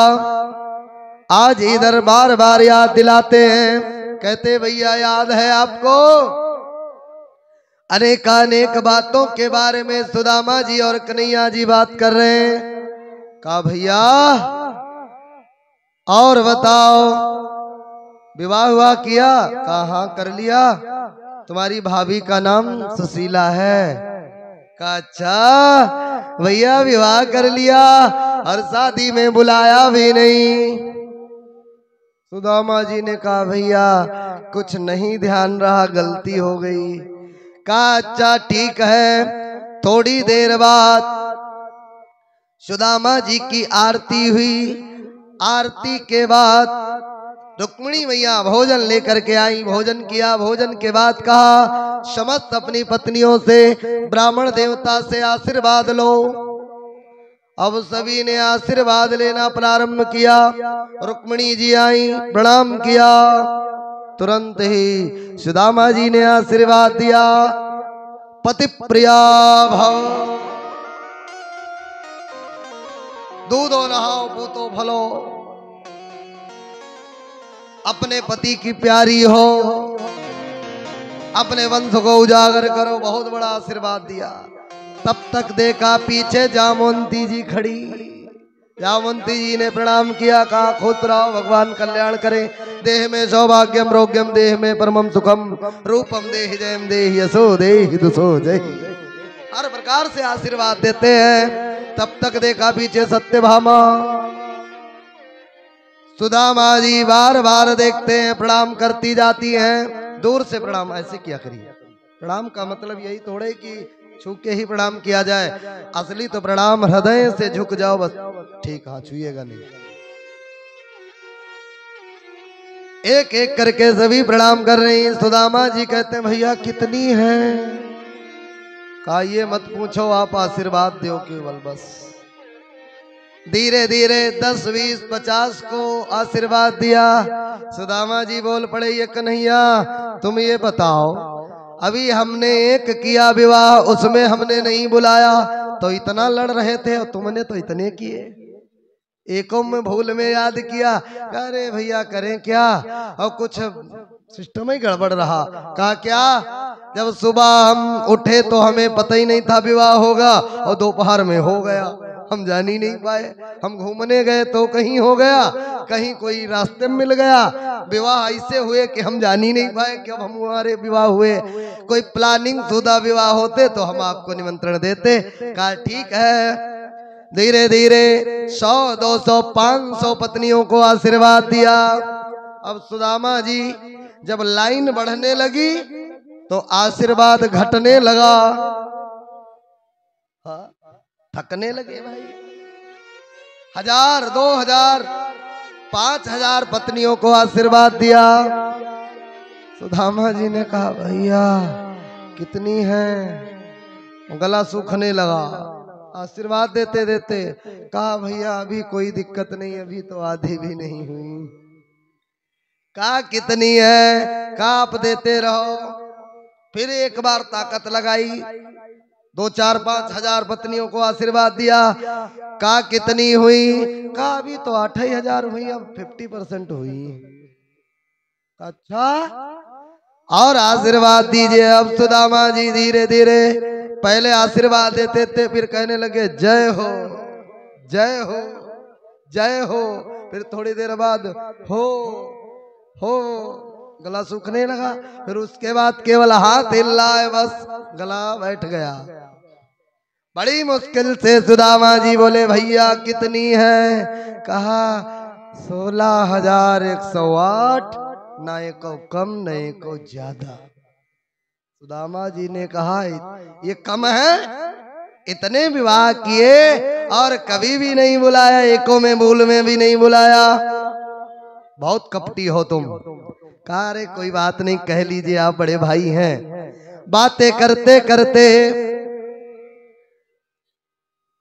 आज इधर बार बार याद दिलाते हैं, कहते भैया याद है आपको, अनेकानेक बातों के बारे में सुदामा जी और कन्हैया जी बात कर रहे हैं। कहा भैया और बताओ विवाह हुआ किया? कहा हाँ कर लिया। तुम्हारी भाभी का नाम सुशीला है? कहा अच्छा भैया विवाह कर लिया और शादी में बुलाया भी नहीं। सुदामा जी ने कहा भैया कुछ नहीं ध्यान रहा, गलती हो गई। कहा अच्छा ठीक है। थोड़ी देर बाद सुदामा जी की आरती हुई। आरती के बाद रुक्मिणी मैया भोजन लेकर के आई, भोजन किया। भोजन के बाद कहा समस्त अपनी पत्नियों से ब्राह्मण देवता से आशीर्वाद लो। अब सभी ने आशीर्वाद लेना प्रारंभ किया। रुक्मिणी जी आई, प्रणाम किया। तुरंत ही सुदामा जी ने आशीर्वाद दिया, पति प्रिया भव, दूधो नहाओ पूतो फलो, अपने पति की प्यारी हो। अपने वंश को उजागर करो। बहुत बड़ा आशीर्वाद दिया। तब तक देखा पीछे जामवंती जी खड़ी। जामवंती जी ने प्रणाम किया, कहा खुश रहो, भगवान कल्याण करे। देह में सौभाग्यम रोग्यम, देह में परमम सुखम, रूपम देहि जयम देहि यशो देहि दुसो जय। हर प्रकार से आशीर्वाद देते हैं। तब तक देखा पीछे सत्यभामा। सुदामा जी बार बार देखते हैं, प्रणाम करती जाती हैं। दूर से प्रणाम ऐसे किया करिए। प्रणाम का मतलब यही थोड़े कि छू के ही प्रणाम किया जाए। असली तो प्रणाम हृदय से झुक जाओ बस। ठीक, हाँ छुइएगा नहीं। एक एक करके सभी प्रणाम कर रही हैं। सुदामा जी कहते हैं भैया कितनी है? कहा ये मत पूछो, आप आशीर्वाद दो केवल बस। धीरे धीरे 10, 20, 50 को आशीर्वाद दिया। सुदामा जी बोल पड़े, ये कन्हैया तुम ये बताओ, अभी हमने एक किया विवाह, उसमें हमने नहीं बुलाया तो इतना लड़ रहे थे, और तुमने तो इतने किए। एकों में भूल में याद किया। अरे भैया करें क्या, और कुछ सिस्टम ही गड़बड़ रहा। कहा क्या, जब सुबह हम उठे तो हमें पता ही नहीं था विवाह होगा, और दोपहर में हो गया, हम जान ही नहीं पाए। हम घूमने गए तो कहीं हो गया, कहीं कोई रास्ते में मिल गया। विवाह ऐसे हुए कि हम जान ही नहीं पाए कि अब हमारे विवाह हुए। कोई प्लानिंग शुदा विवाह होते तो हम आपको निमंत्रण देते। कहा ठीक है। धीरे धीरे 100, 200, 500 पत्नियों को आशीर्वाद दिया। अब सुदामा जी जब लाइन बढ़ने लगी तो आशीर्वाद घटने लगा। हाँ, थकने लगे भाई। 1000, 2000, 5000 पत्नियों को आशीर्वाद दिया। सुदामा जी ने कहा भैया कितनी है? गला सूखने लगा। आशीर्वाद देते देते कहा भैया अभी कोई दिक्कत नहीं, अभी तो आधी भी नहीं हुई। कहा कितनी है? कहा आप देते रहो। फिर एक बार ताकत लगाई, 2, 4, 5 हजार पत्नियों को आशीर्वाद दिया। कहा कितनी हुई? कहा अभी तो 8,000 हुई, अब 50% हुई। अच्छा और आशीर्वाद दीजिए। अब सुदामा जी धीरे धीरे पहले आशीर्वाद देते थे, फिर कहने लगे जय हो जय हो जय हो। फिर थोड़ी देर बाद हो, गला सूखने लगा। फिर उसके बाद केवल हाथ हिलाए, बस गला बैठ गया। बड़ी मुश्किल से सुदामा जी बोले भैया कितनी है? कहा 16,108, ना एको कम न एको ज्यादा। सुदामा जी ने कहा ये कम है? इतने विवाह किए और कभी भी नहीं बुलाया, एको में भूल में भी नहीं बुलाया। बहुत कपटी हो तुम। कहा अरे कोई बात नहीं, कह लीजिए आप बड़े भाई हैं। बातें करते करते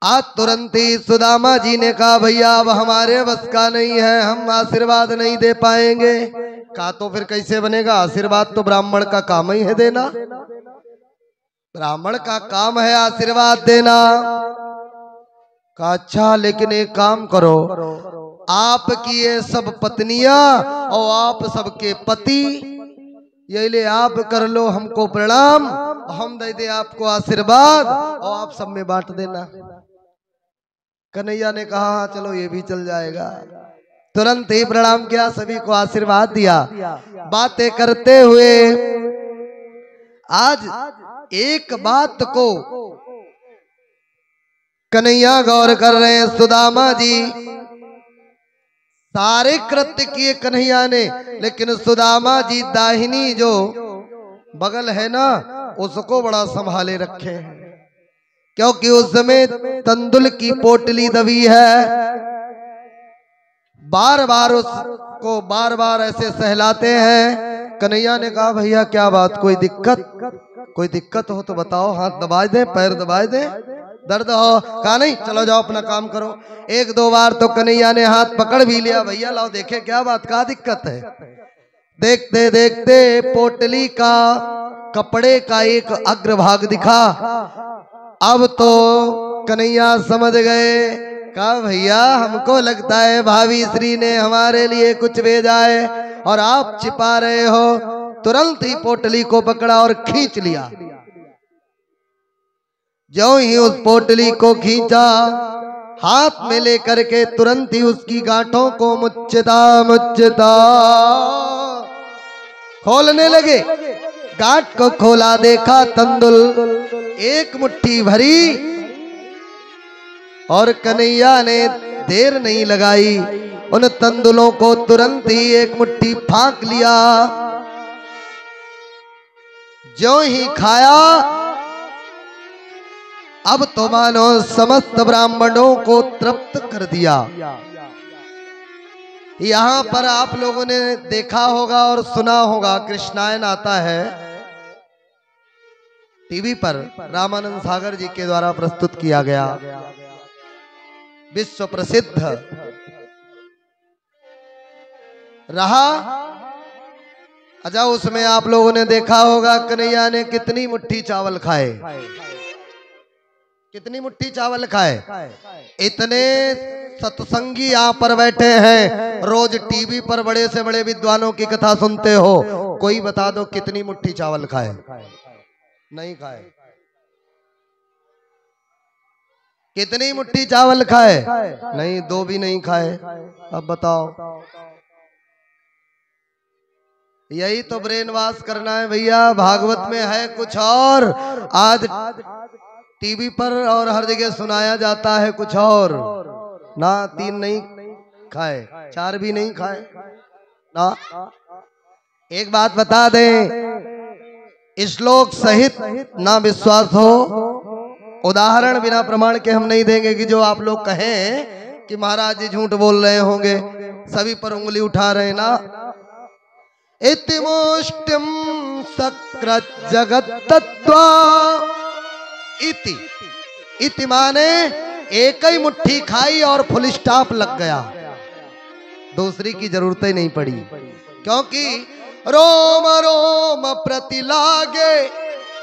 आज तुरंत ही सुदामा जी ने कहा भैया अब हमारे बस का नहीं है, हम आशीर्वाद नहीं दे पाएंगे। कहा तो फिर कैसे बनेगा? आशीर्वाद तो ब्राह्मण का काम ही है देना, ब्राह्मण का काम है आशीर्वाद देना। कहा अच्छा लेकिन एक काम करो, आपकी ये सब पत्नियां और आप सबके पति, ये ले आप कर लो हमको प्रणाम, हम दे दे आपको आशीर्वाद और आप सब में बांट देना। कन्हैया ने कहा चलो ये भी चल जाएगा। तुरंत ही प्रणाम किया, सभी को आशीर्वाद दिया। बातें करते हुए आज एक बात को कन्हैया गौर कर रहे हैं। सुदामा जी सारे कृत्य किए कन्हैया ने, लेकिन सुदामा जी दाहिनी जो बगल है ना उसको बड़ा संभाले रखे हैं, क्योंकि उसमें तंदुल की पोटली दबी है। बार बार उसको बार बार ऐसे सहलाते हैं। कन्हैया ने कहा भैया क्या बात, कोई दिक्कत हो तो बताओ, हाथ दबा दें, पैर दबा दें, दर्द हो? कहा नहीं, चलो जाओ अपना काम करो। 1-2 बार तो कन्हैया ने हाथ पकड़ भी लिया, भैया लाओ देखे क्या बात, क्या दिक्कत है। देखते देखते पोटली का कपड़े का एक अग्रभाग दिखा। अब तो कन्हैया समझ गए। कहा भैया हमको लगता है भाभी श्री ने हमारे लिए कुछ भेजा है और आप छिपा रहे हो। तुरंत ही पोटली को पकड़ा और खींच लिया। जो ही उस पोटली को खींचा, हाथ में लेकर के तुरंत ही उसकी गांठों को मुच्चता मुच्चता खोलने लगे। गांठ को खोला, देखा तंदुल एक मुट्ठी भरी, और कन्हैया ने देर नहीं लगाई, उन तंदुलों को तुरंत ही एक मुट्ठी फांक लिया। जो ही खाया, अब तो मानो समस्त ब्राह्मणों को तृप्त कर दिया। यहां पर आप लोगों ने देखा होगा और सुना होगा, कृष्णायन आता है टीवी पर, रामानंद सागर जी के द्वारा प्रस्तुत किया गया, विश्व प्रसिद्ध रहा। अच्छा, उसमें आप लोगों ने देखा होगा कन्हैया ने कितनी मुट्ठी चावल खाए, कितनी मुट्ठी चावल खाए। इतने सत्संगी यहाँ पर बैठे हैं, रोज टीवी पर बड़े से बड़े विद्वानों की कथा सुनते हो, कोई बता दो कितनी मुट्ठी चावल खाए? नहीं खाए। कितनी मुट्ठी चावल खाए? नहीं, दो भी नहीं खाए। अब बताओ, यही तो ब्रेन वॉश करना है भैया। भागवत में है कुछ और, आज टीवी पर और हर जगह सुनाया जाता है कुछ और ना। 3 नहीं खाए, 4 भी नहीं खाए ना। एक बात बता दें, श्लोक सहित ना विश्वास हो, उदाहरण बिना प्रमाण के हम नहीं देंगे कि जो आप लोग कहें कि महाराज जी झूठ बोल रहे होंगे, सभी पर उंगली उठा रहे ना। इति मुष्टिम सकृत जगत तत्वा, इति इति माने एक ही मुट्ठी खाई और फुल स्टॉप लग गया, दूसरी की जरूरत ही नहीं पड़ी। क्योंकि रोम रोम प्रति लागे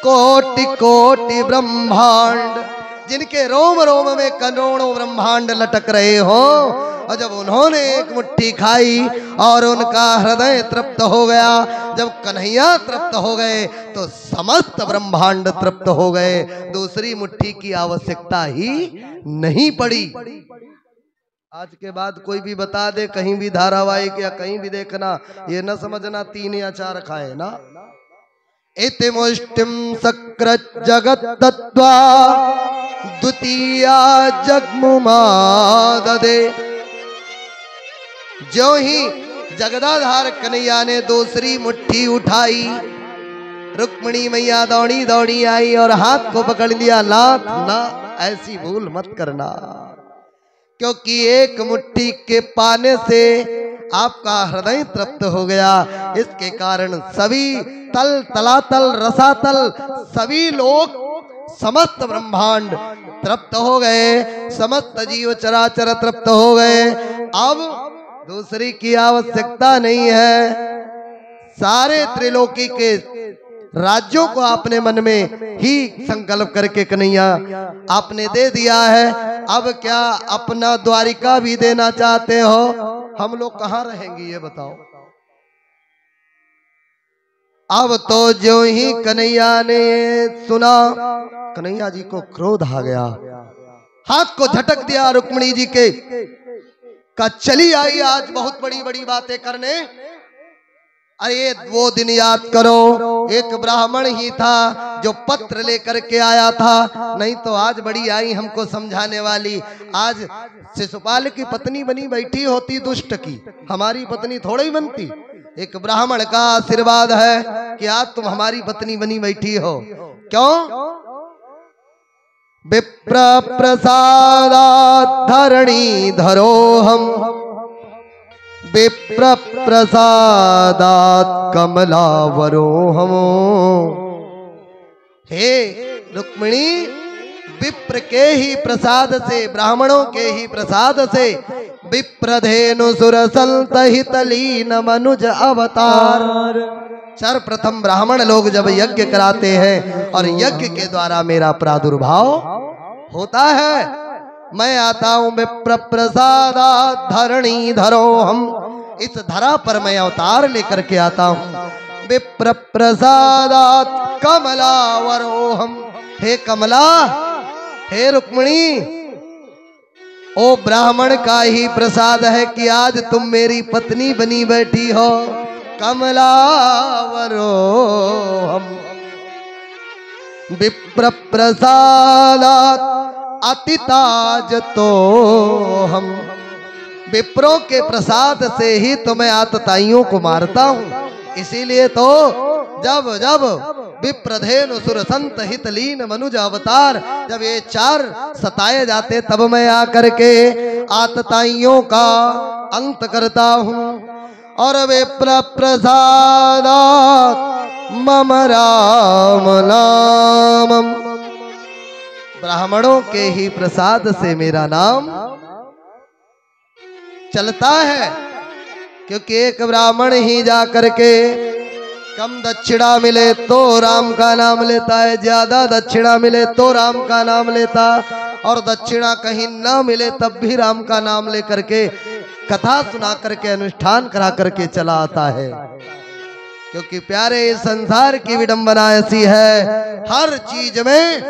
कोटि कोटि ब्रह्मांड, जिनके रोम रोम में करोड़ों ब्रह्मांड लटक रहे हो, और जब उन्होंने एक मुट्ठी खाई और उनका हृदय तृप्त हो गया, जब कन्हैया तृप्त हो गए तो समस्त ब्रह्मांड तृप्त हो गए, दूसरी मुट्ठी की आवश्यकता ही नहीं पड़ी। आज के बाद कोई भी बता दे, कहीं भी धारावाहिक या कहीं भी देखना, ये न समझना 3 या 4 खाए ना। इति मुष्टिम सकृत जगत तत्वा द्वितीया जगमुमाददे। जो ही जगदाधार कन्हैया ने दूसरी मुट्ठी उठाई, रुक्मिणी मैया दौड़ी दौड़ी आई और हाथ को पकड़ लिया। नाथ ना, ऐसी भूल मत करना, क्योंकि एक मुट्ठी के पाने से आपका हृदय तृप्त हो गया। इसके कारण सभी तल तलातल रसातल सभी लोग, समस्त ब्रह्मांड तृप्त हो गए, समस्त जीव चराचर तृप्त हो गए। अब दूसरी की आवश्यकता नहीं है। सारे त्रिलोकी के राज्यों को आपने मन में ही संकल्प करके कन्हैया आपने दे दिया है। अब क्या अपना द्वारिका भी देना चाहते हो? हम लोग कहाँ रहेंगे ये बताओ। अब तो जो ही कन्हैया ने सुना, कन्हैया जी को क्रोध आ गया, हाथ को झटक दिया रुक्मिणी जी के, का चली आई आज बहुत बड़ी बड़ी बातें करने। अरे वो दिन याद करो, एक ब्राह्मण ही था जो पत्र लेकर के आया था, नहीं तो आज बड़ी आई हमको समझाने वाली। आज शिशुपाल की पत्नी बनी बैठी होती दुष्ट की, हमारी पत्नी थोड़ी ही बनती। एक ब्राह्मण का आशीर्वाद है कि आज तुम हमारी पत्नी बनी बैठी हो। क्यों? विप्र प्रसादात् धरणी धरो हम, विप्र प्रसादात् कमलावरो हम। हे रुक्मिणी, विप्र के ही प्रसाद से, ब्राह्मणों के ही प्रसाद से, विप्रधेनु सुरसंत हितलीन मनुज अवतार। सर्वप्रथम ब्राह्मण लोग जब यज्ञ कराते हैं और यज्ञ के द्वारा मेरा प्रादुर्भाव होता है, मैं आता हूं विप्र प्रसादात् धरणी धरो हम, इस धरा पर मैं अवतार लेकर के आता हूं। विप्र प्रसादात कमलावरोहम। हे कमला, हे रुक्मिणी, ओ ब्राह्मण का ही प्रसाद है कि आज तुम मेरी पत्नी बनी बैठी हो। कमलावरोहम विप्र प्रसादात अतिताज तो हम। विप्रों के प्रसाद से ही तो मैं आतताइयों को मारता हूँ। इसीलिए तो जब जब विप्रधेनु सुर संत हितलीन मनुज अवतार, जब ये चार सताए जाते तब मैं आकर के आतताइयों का अंत करता हूँ। और विप्र प्रसादात मम राम नामम। ब्राह्मणों के ही प्रसाद से मेरा नाम चलता है, क्योंकि एक ब्राह्मण ही जा करके कम दक्षिणा मिले तो राम का नाम लेता है, ज्यादा दक्षिणा मिले तो राम का नाम लेता, और दक्षिणा कहीं ना मिले तब भी राम का नाम लेकर के कथा सुना करके अनुष्ठान करा करके चला आता है। क्योंकि प्यारे इस संसार की विडंबना ऐसी है, हर चीज में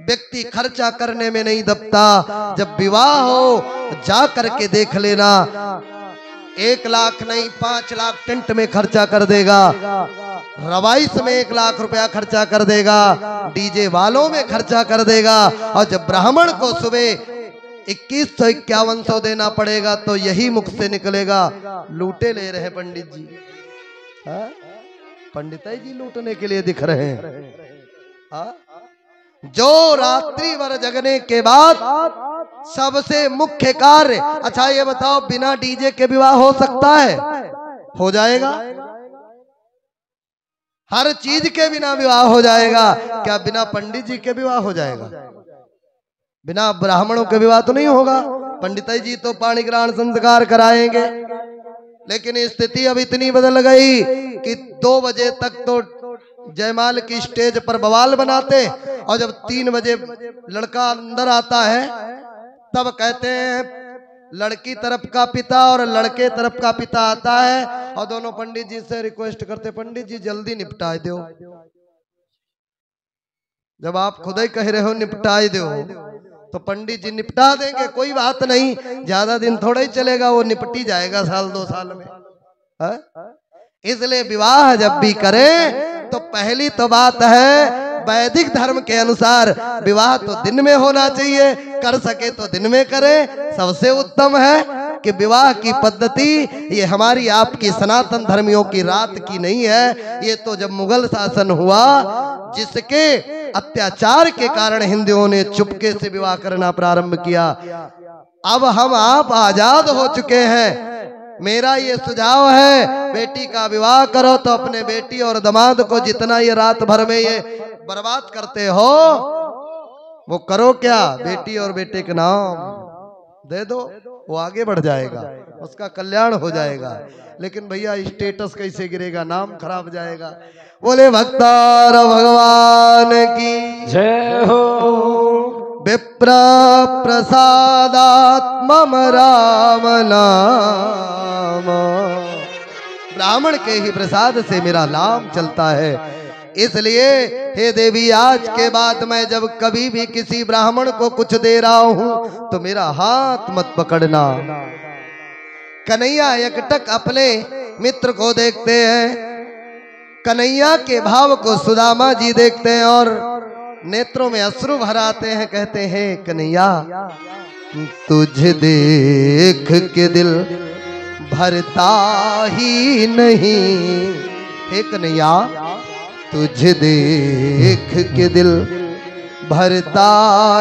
व्यक्ति खर्चा करने में नहीं दबता। जब विवाह हो जा करके देख लेना, 1 लाख नहीं 5 लाख टेंट में खर्चा कर देगा, रवाइस में 1 लाख रुपया खर्चा कर देगा, डीजे वालों में खर्चा कर देगा। और जब ब्राह्मण को सुबह 2151 देना पड़ेगा तो यही मुख से निकलेगा, लूटे ले रहे पंडित जी। पंडिताई जी लूटने के लिए दिख रहे हैं। जो रात्रि भर जगने के बाद सबसे मुख्य कार्य, अच्छा ये बताओ, बिना डीजे के विवाह हो सकता है? हो जाएगा। हर चीज के बिना विवाह हो जाएगा। क्या बिना पंडित जी के विवाह हो जाएगा? बिना ब्राह्मणों के विवाह तो नहीं होगा। पंडिताई जी तो पाणी ग्रहण संस्कार कराएंगे, लेकिन स्थिति अब इतनी बदल गई कि 2 बजे तक तो जयमाल की स्टेज पर बवाल बनाते, और जब 3 बजे लड़का अंदर आता है तब कहते हैं लड़की तरफ का पिता और लड़के तरफ का पिता आता है, और दोनों पंडित जी से रिक्वेस्ट करते, पंडित जी जल्दी निपटा दो। जब आप खुद ही कह रहे हो निपटा दो, तो पंडित जी निपटा देंगे, कोई बात नहीं, ज्यादा दिन थोड़ा ही चलेगा, वो निपटी जाएगा 1-2 साल में। इसलिए विवाह जब भी करें तो पहली तो बात है, वैदिक धर्म के अनुसार विवाह तो दिन में होना चाहिए, कर सके तो दिन में करें, सबसे उत्तम है कि विवाह की पद्धति ये हमारी आपकी सनातन धर्मियों की रात की नहीं है। ये तो जब मुगल शासन हुआ, जिसके अत्याचार के कारण हिंदुओं ने चुपके से विवाह करना प्रारंभ किया। अब हम आप आजाद हो चुके हैं। मेरा ये सुझाव है, बेटी का विवाह करो तो अपने बेटी और दामाद को जितना ये रात भर में ये बर्बाद करते हो, वो करो क्या, बेटी और बेटे के नाम दे दो, वो आगे बढ़ जाएगा, उसका कल्याण हो जाएगा। लेकिन भैया स्टेटस कैसे गिरेगा, नाम खराब जाएगा। बोले भक्तार भगवान की जय हो। विप्र प्रसादात मम राम नाम। ब्राह्मण के ही प्रसाद से मेरा नाम चलता है। इसलिए हे देवी, आज के बाद मैं जब कभी भी किसी ब्राह्मण को कुछ दे रहा हूं तो मेरा हाथ मत पकड़ना। कन्हैया एकटक अपने मित्र को देखते हैं, कन्हैया के भाव को सुदामा जी देखते हैं और नेत्रों में अश्रु भर आते हैं। कहते हैं कन्हैया, तुझे देख के दिल भरता ही नहीं। हे कन्हैया, तुझे देख के दिल भरता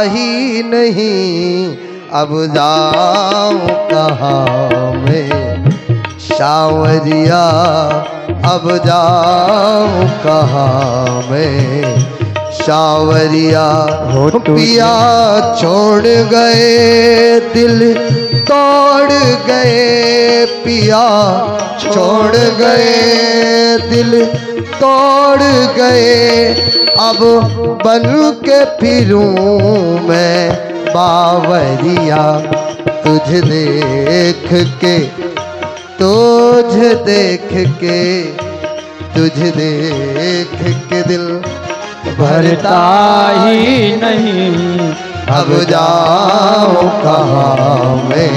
ही नहीं। अब जाऊं कहाँ मैं सांवरिया, अब जाऊं कहाँ मैं सांवरिया। पिया छोड़ गए दिल तोड़ गए, पिया छोड़ गए दिल तोड़ गए। अब बन के फिरूं मैं बावरिया, तुझे देख के, तुझे देख के तुझे देख के दिल भरता ही नहीं, अब जाऊं कहाँ मैं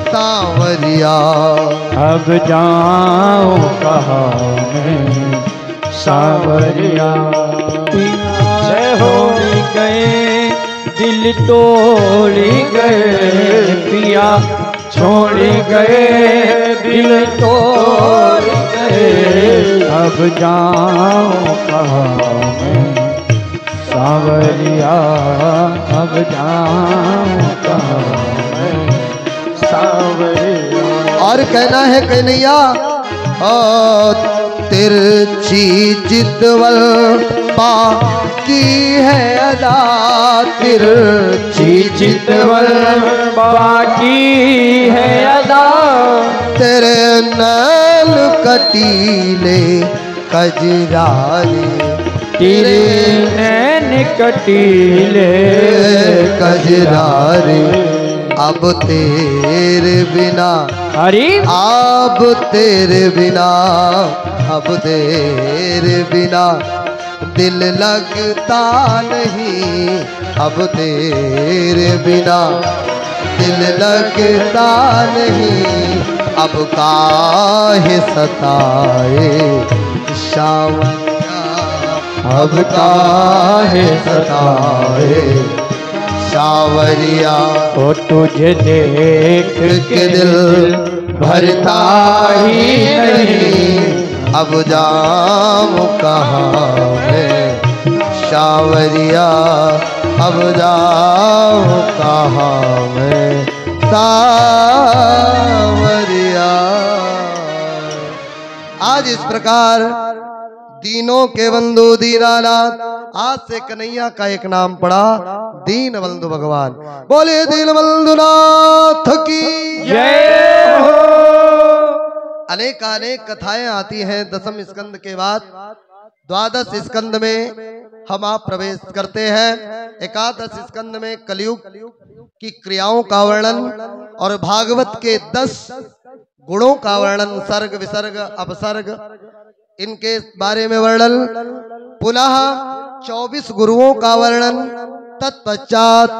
सांवरिया, अब जाऊं कहाँ मैं सांवरिया। से हो गए दिल तोड़ गए पिया, छोड़ गए दिल तोड़ गए, अब जाऊं कहाँ मैं सांवरिया, अब जाऊं कहाँ मैं सांवरिया। और कहना है कन्हैया तिरछी चितवल पा की है अदा, तिरछी चितवल बाकी है अदा, तेरे नैन कटीले कजरारे, तेरे नैन कटीले कजरारे, अब तेरे बिना हरी, अब तेरे बिना, अब तेरे बिना दिल लगता नहीं, अब तेरे बिना दिल लगता नहीं, अब काहे सताए शावरिया, अब काहे सताए सावरिया। ओ तुझे देख के दिल भरता ही नहीं, अब जाऊं कहाँ मैं सावरिया, अब जाऊं कहाँ मैं सावरिया। आज इस प्रकार दीनों के बंधु दीनानाथ, आज से कन्हैया का एक नाम पड़ा दीन बंधु भगवान। बोले दीन बंधु नाथ की जय हो। अनेक अनेक कथाएं आती हैं दसम स्कंद के बाद। द्वादश स्कंद में हम आप प्रवेश करते हैं। एकादश स्कंद में कलयुग की क्रियाओं का वर्णन और भागवत के 10 गुणों का वर्णन, सर्ग विसर्ग अपसर्ग इनके बारे में वर्णन, पुनः 24 गुरुओं का वर्णन, तत्पश्चात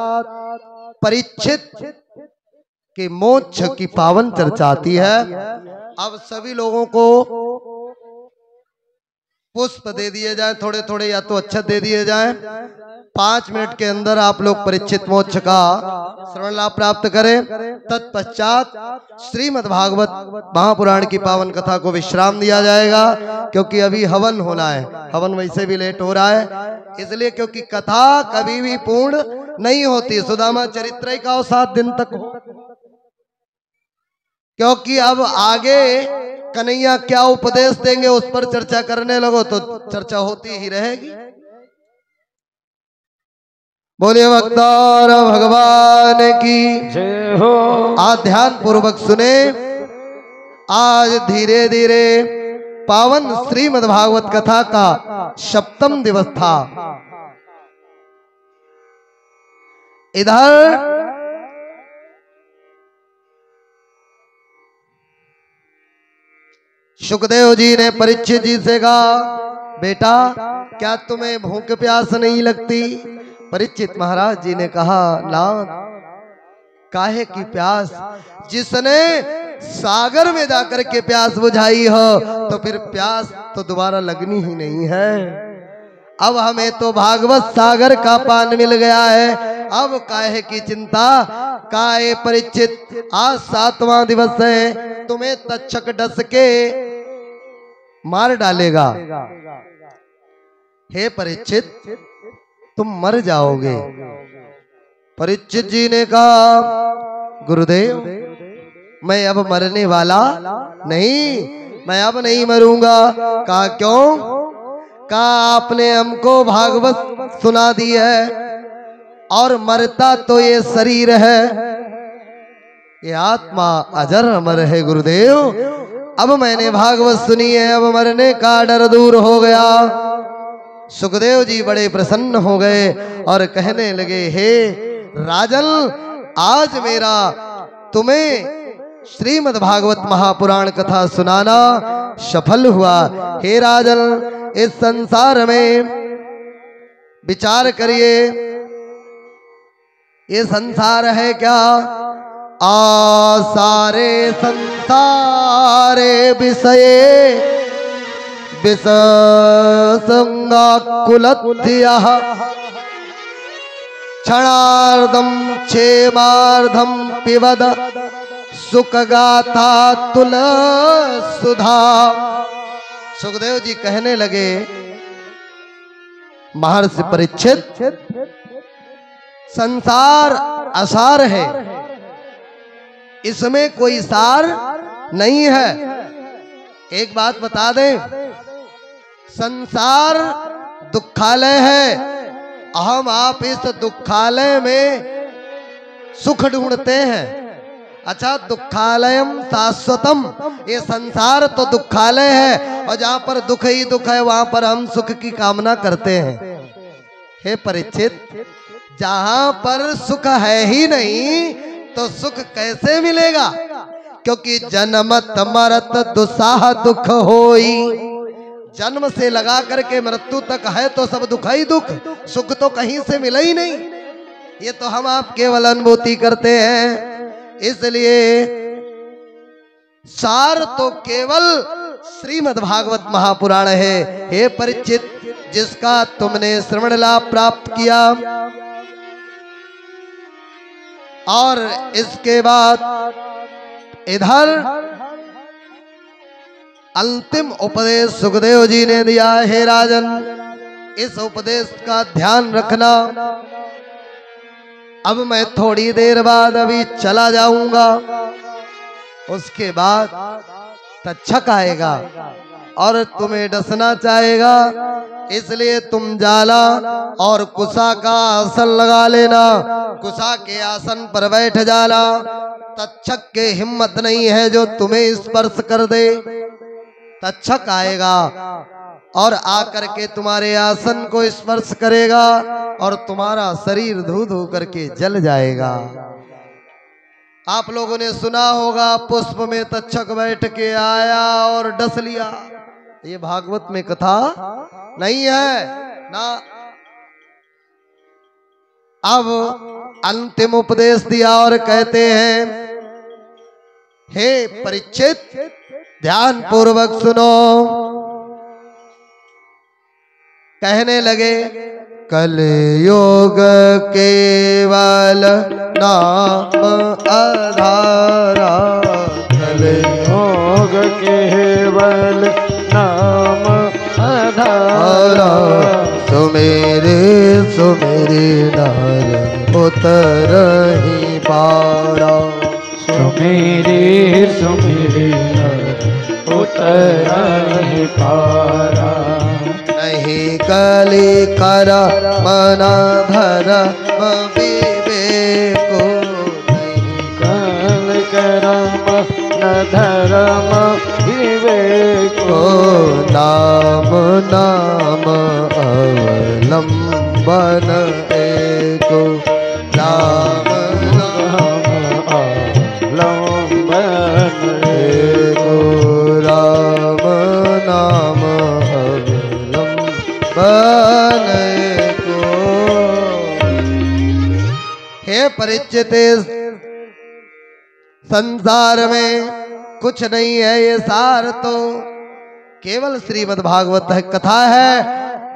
परीक्षित के मोक्ष की पावन चर्चा आती है। अब सभी लोगों को पुष्प दे दिए जाए, थोड़े थोड़े या तो अक्षत दे दिए जाए। 5 मिनट के अंदर आप लोग परीक्षित मोक्ष का श्रवण लाभ प्राप्त करें। तत्पश्चात श्रीमद् भागवत महापुराण की पावन कथा को विश्राम दिया जाएगा, क्योंकि अभी हवन होना है। हवन वैसे भी लेट हो रहा है इसलिए, क्योंकि कथा कभी भी पूर्ण नहीं होती। सुदामा चरित्र का 7 दिन तक हो, क्योंकि अब आगे कन्हैया क्या उपदेश देंगे उस पर चर्चा करने लगो तो चर्चा होती ही रहेगी। बोलिए वक्तार भगवान की जय हो। ध्यान पूर्वक सुने। आज धीरे धीरे पावन श्रीमद् भागवत कथा का 7वां दिवस था। इधर सुखदेव जी ने परीक्षित जी से कहा, बेटा क्या तुम्हें भूख प्यास नहीं लगती? परीक्षित महाराज जी ने कहा, नाथ काहे की प्यास? जिसने सागर में जाकर के प्यास बुझाई हो तो फिर प्यास तो दोबारा लगनी ही नहीं है। अब हमें तो भागवत सागर का पान मिल गया है, अब काहे की चिंता? काहे परीक्षित, आज 7वां दिवस है, तुम्हें तक्षक डस के मार डालेगा। हे परीक्षित तुम मर जाओगे। परीक्षित जी ने कहा, गुरुदेव मैं अब मरने वाला नहीं, मैं अब नहीं मरूंगा। कहा क्यों? कहा आपने हमको भागवत सुना दी है और मरता तो ये शरीर है, ये आत्मा अजर अमर है गुरुदेव। अब मैंने भागवत सुनी है, अब मरने का डर दूर हो गया। सुखदेव जी बड़े प्रसन्न हो गए और कहने लगे, हे राजन, आज मेरा तुम्हें श्रीमद् भागवत महापुराण कथा सुनाना सफल हुआ। हे राजन, इस संसार में विचार करिए, ये संसार है क्या? सारे संसारे विषये विसंगाकुलत्यः क्षणार्धं क्षेमार्धं पिबद सुखगाथा तुलसुधा। सुखदेव जी कहने लगे, महर्षि परीक्षित, संसार असार है, इसमें कोई सार नहीं है। एक बात बता दें, संसार दुखालय है। हम आप इस दुखालय में सुख ढूंढते हैं। अच्छा, दुखालयम शाश्वतम, ये संसार तो दुखालय है, और जहां पर दुख ही दुख है वहां पर हम सुख की कामना करते हैं। हे परीक्षित, जहां पर सुख है ही नहीं तो सुख कैसे मिलेगा? क्योंकि जन्मत मरत दुसाह दुख होई, जन्म से लगा करके मृत्यु तक है तो सब दुख ही दुख, सुख तो कहीं से मिला ही नहीं। ये तो हम आप केवल अनुभूति करते हैं। इसलिए सार तो केवल श्रीमद् भागवत महापुराण है। हे परीक्षित, जिसका तुमने श्रवण लाभ प्राप्त किया, और इसके बाद इधर अंतिम उपदेश सुखदेव जी ने दिया। हे राजन, इस उपदेश का ध्यान रखना। अब मैं थोड़ी देर बाद अभी चला जाऊंगा, उसके बाद तक्षक आएगा और तुम्हें डसना चाहेगा। इसलिए तुम जाला और कुशा का आसन लगा लेना, कुशा के आसन पर बैठ जाना। तक्षक के हिम्मत नहीं है जो तुम्हें स्पर्श कर दे। तक्षक आएगा और आकर के तुम्हारे आसन को स्पर्श करेगा और तुम्हारा शरीर धू धू करके जल जाएगा। आप लोगों ने सुना होगा, पुष्प में तक्षक बैठ के आया और डस लिया। ये भागवत में कथा नहीं है ना। अब अंतिम उपदेश दिया और कहते हैं, हे परीक्षित, ध्यान पूर्वक सुनो। कहने लगे, कलयुग केवल नाम आधारा, कलयुग केवल नाम आधारा, सुमेरे सुमेरे नार उतर ही पारा, सुमेरे सुमेरे नर उतर ही पारा। नहीं कली कर मन धर्म विवेको, नहीं कल करम न धर्म विवेको, नाम नाम अवलंबन एको, नाम नाम अवलंबन एको, राम नाम अवलंबन एको। हे परीक्षित, संसार में कुछ नहीं है, ये सार तो केवल श्रीमद् भागवत है, कथा है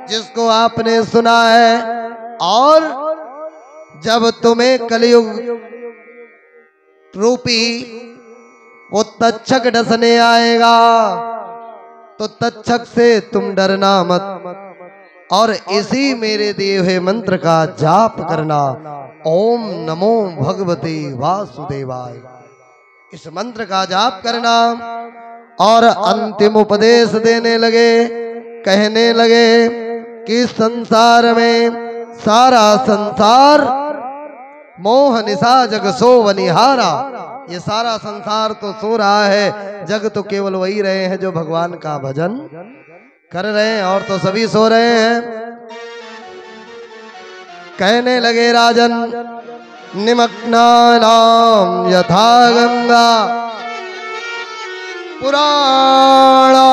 जिसको आपने सुना है। और जब तुम्हें कलयुग रूपी वो तक्षक डसने आएगा तो तक्षक से तुम डरना मत, और इसी मेरे दिए हुए मंत्र का जाप करना। ओम नमो भगवते वासुदेवाय, इस मंत्र का जाप करना। और अंतिम उपदेश देने लगे, कहने लगे कि संसार में सारा संसार मोह निशा जग सो वनिहारा। ये सारा संसार तो सो रहा है, जग तो केवल वही रहे हैं जो भगवान का भजन कर रहे हैं, और तो सभी सो रहे हैं। कहने लगे, राजन, निमग्नानां यथा गंगा पुराणा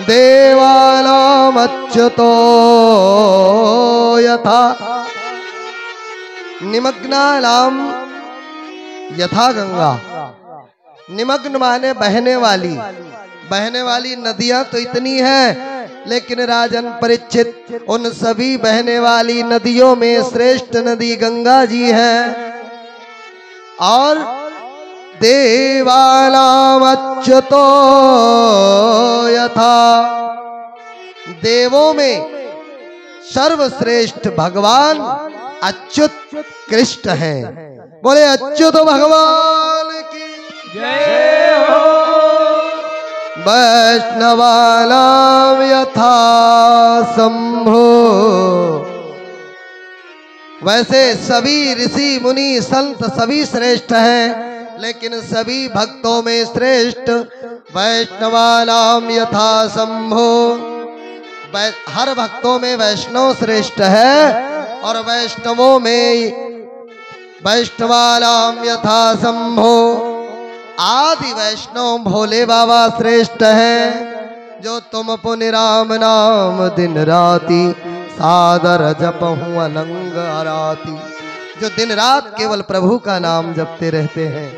देवानामच्युतो यथा निमग्नानाम यथा गंगा। निमग्न माने बहने वाली। बहने वाली नदियां तो इतनी हैं, लेकिन राजन परीक्षित उन सभी बहने वाली नदियों में श्रेष्ठ नदी गंगा जी है। और देवानाम अच्युतो यथा, देवों में सर्वश्रेष्ठ भगवान अच्युत कृष्ण हैं। बोले अच्युत भगवान की जय हो। वैष्णवानाम यथा शंभो। वैसे सभी ऋषि मुनि संत सभी श्रेष्ठ हैं, लेकिन सभी भक्तों में श्रेष्ठ वैष्णवानाम यथा शंभो। हर भक्तों में वैष्णव श्रेष्ठ है, और वैष्णवों में वैष्णवानाम यथा शंभो आदि वैष्णव भोले बाबा श्रेष्ठ हैं। जो तुम पुनि राम नाम दिन राति सादर जपहूं अलंग आराती। जो दिन रात केवल प्रभु का नाम जपते रहते हैं।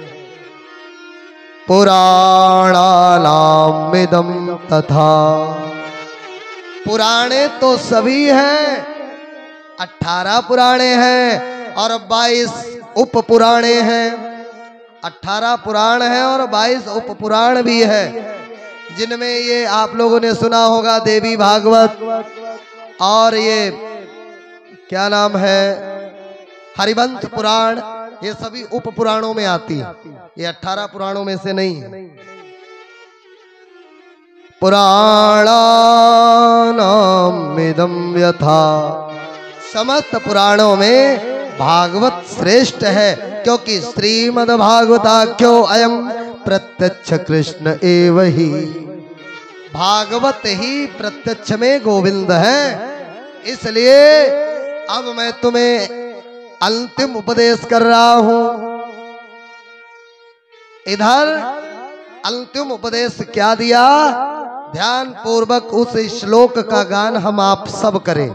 पुराणानामिदं तथा, पुराणे तो सभी हैं, 18 पुराणे हैं और 22 उप पुराणे हैं। 18 पुराण है और 22 उप पुराण भी है, जिनमें ये आप लोगों ने सुना होगा देवी भागवत, और ये क्या नाम है हरिवंश पुराण। ये सभी उप पुराणों में आती है, ये 18 पुराणों में से नहीं है। पुराणानामिदं यथा, समस्त पुराणों में भागवत श्रेष्ठ है, क्योंकि श्रीमद् भागवताख्यो अयम प्रत्यक्ष कृष्ण एव ही। भागवत ही प्रत्यक्ष में गोविंद है। इसलिए अब मैं तुम्हें अंतिम उपदेश कर रहा हूं। इधर अंतिम उपदेश क्या दिया, ध्यान पूर्वक उस श्लोक का गान हम आप सब करें।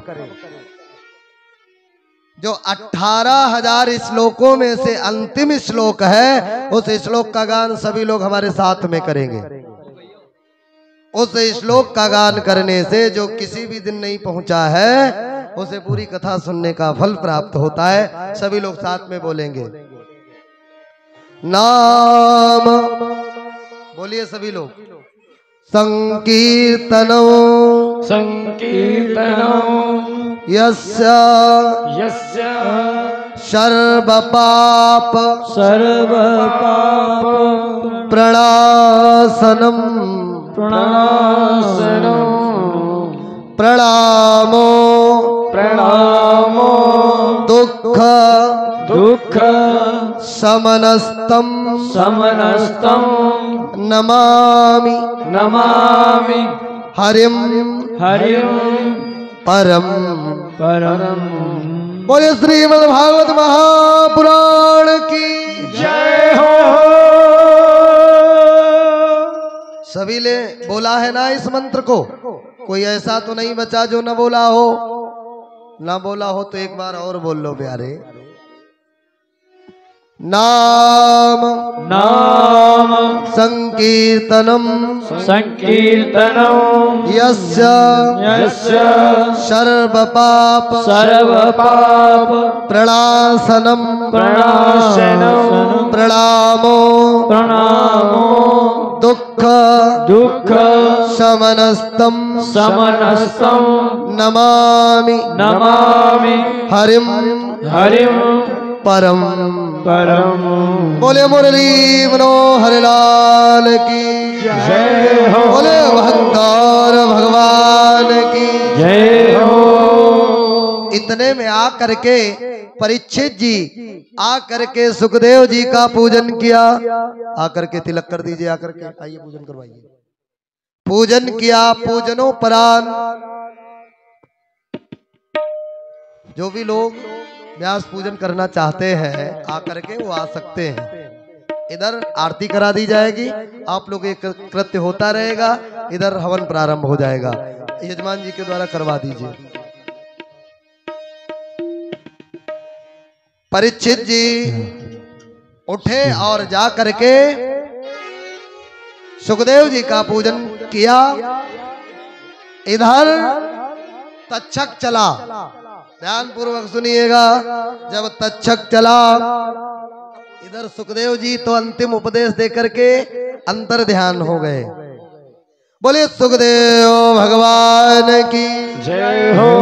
जो 18,000 श्लोकों में से अंतिम श्लोक है, उस श्लोक का गान सभी लोग हमारे साथ में करेंगे। उस श्लोक का गान करने से जो किसी भी दिन नहीं पहुंचा है, उसे पूरी कथा सुनने का फल प्राप्त होता है। सभी लोग साथ में बोलेंगे नाम, बोलिए सभी लोग। संकीर्तनो संकीर्तनो यस्य यस्य सर्वपाप सर्वपाप प्रणाशनम प्रणाशनो प्रणामो प्रणामो दुःख दुःख समनस्तम समनस्तम नमामि नमामि हरिम हरिं परम परम। बोले श्रीमद् भागवत महापुराण की जय हो। सभी ने बोला है ना इस मंत्र को? कोई ऐसा तो नहीं बचा जो न बोला हो? ना बोला हो तो एक बार और बोल लो प्यारे। नाम नाम संकीर्तनम संकीर्तनम यस्य यस्य सर्वपाप सर्वपाप प्रणाशनम प्रणाशनम प्रणामो प्रणामो दुःख दुःख समनस्तम समनस्तम नमामि नमामि हरिम हरिं परम परम। बोले मुरली मनोहर लाल की जय हो। बोले भक्तार भगवान की जय हो। इतने में आ करके परीक्षित जी आ करके सुखदेव जी का पूजन किया। आकर के तिलक कर दीजिए, आकर के आइए पूजन करवाइए। पूजन किया, पूजनोपरांत जो भी लोग व्यास पूजन करना चाहते हैं आकर के वो आ सकते हैं। इधर आरती करा दी जाएगी, आप लोग एक कृत्य होता रहेगा, इधर हवन प्रारंभ हो जाएगा। यजमान जी के द्वारा करवा दीजिए। परीक्षित जी उठे और जा करके सुखदेव जी का पूजन किया। इधर तक्षक चला, ध्यान पूर्वक सुनिएगा। जब तक्षक चला, इधर सुखदेव जी तो अंतिम उपदेश देकर के अंतर ध्यान हो गए। बोले सुखदेव भगवान की जय हो।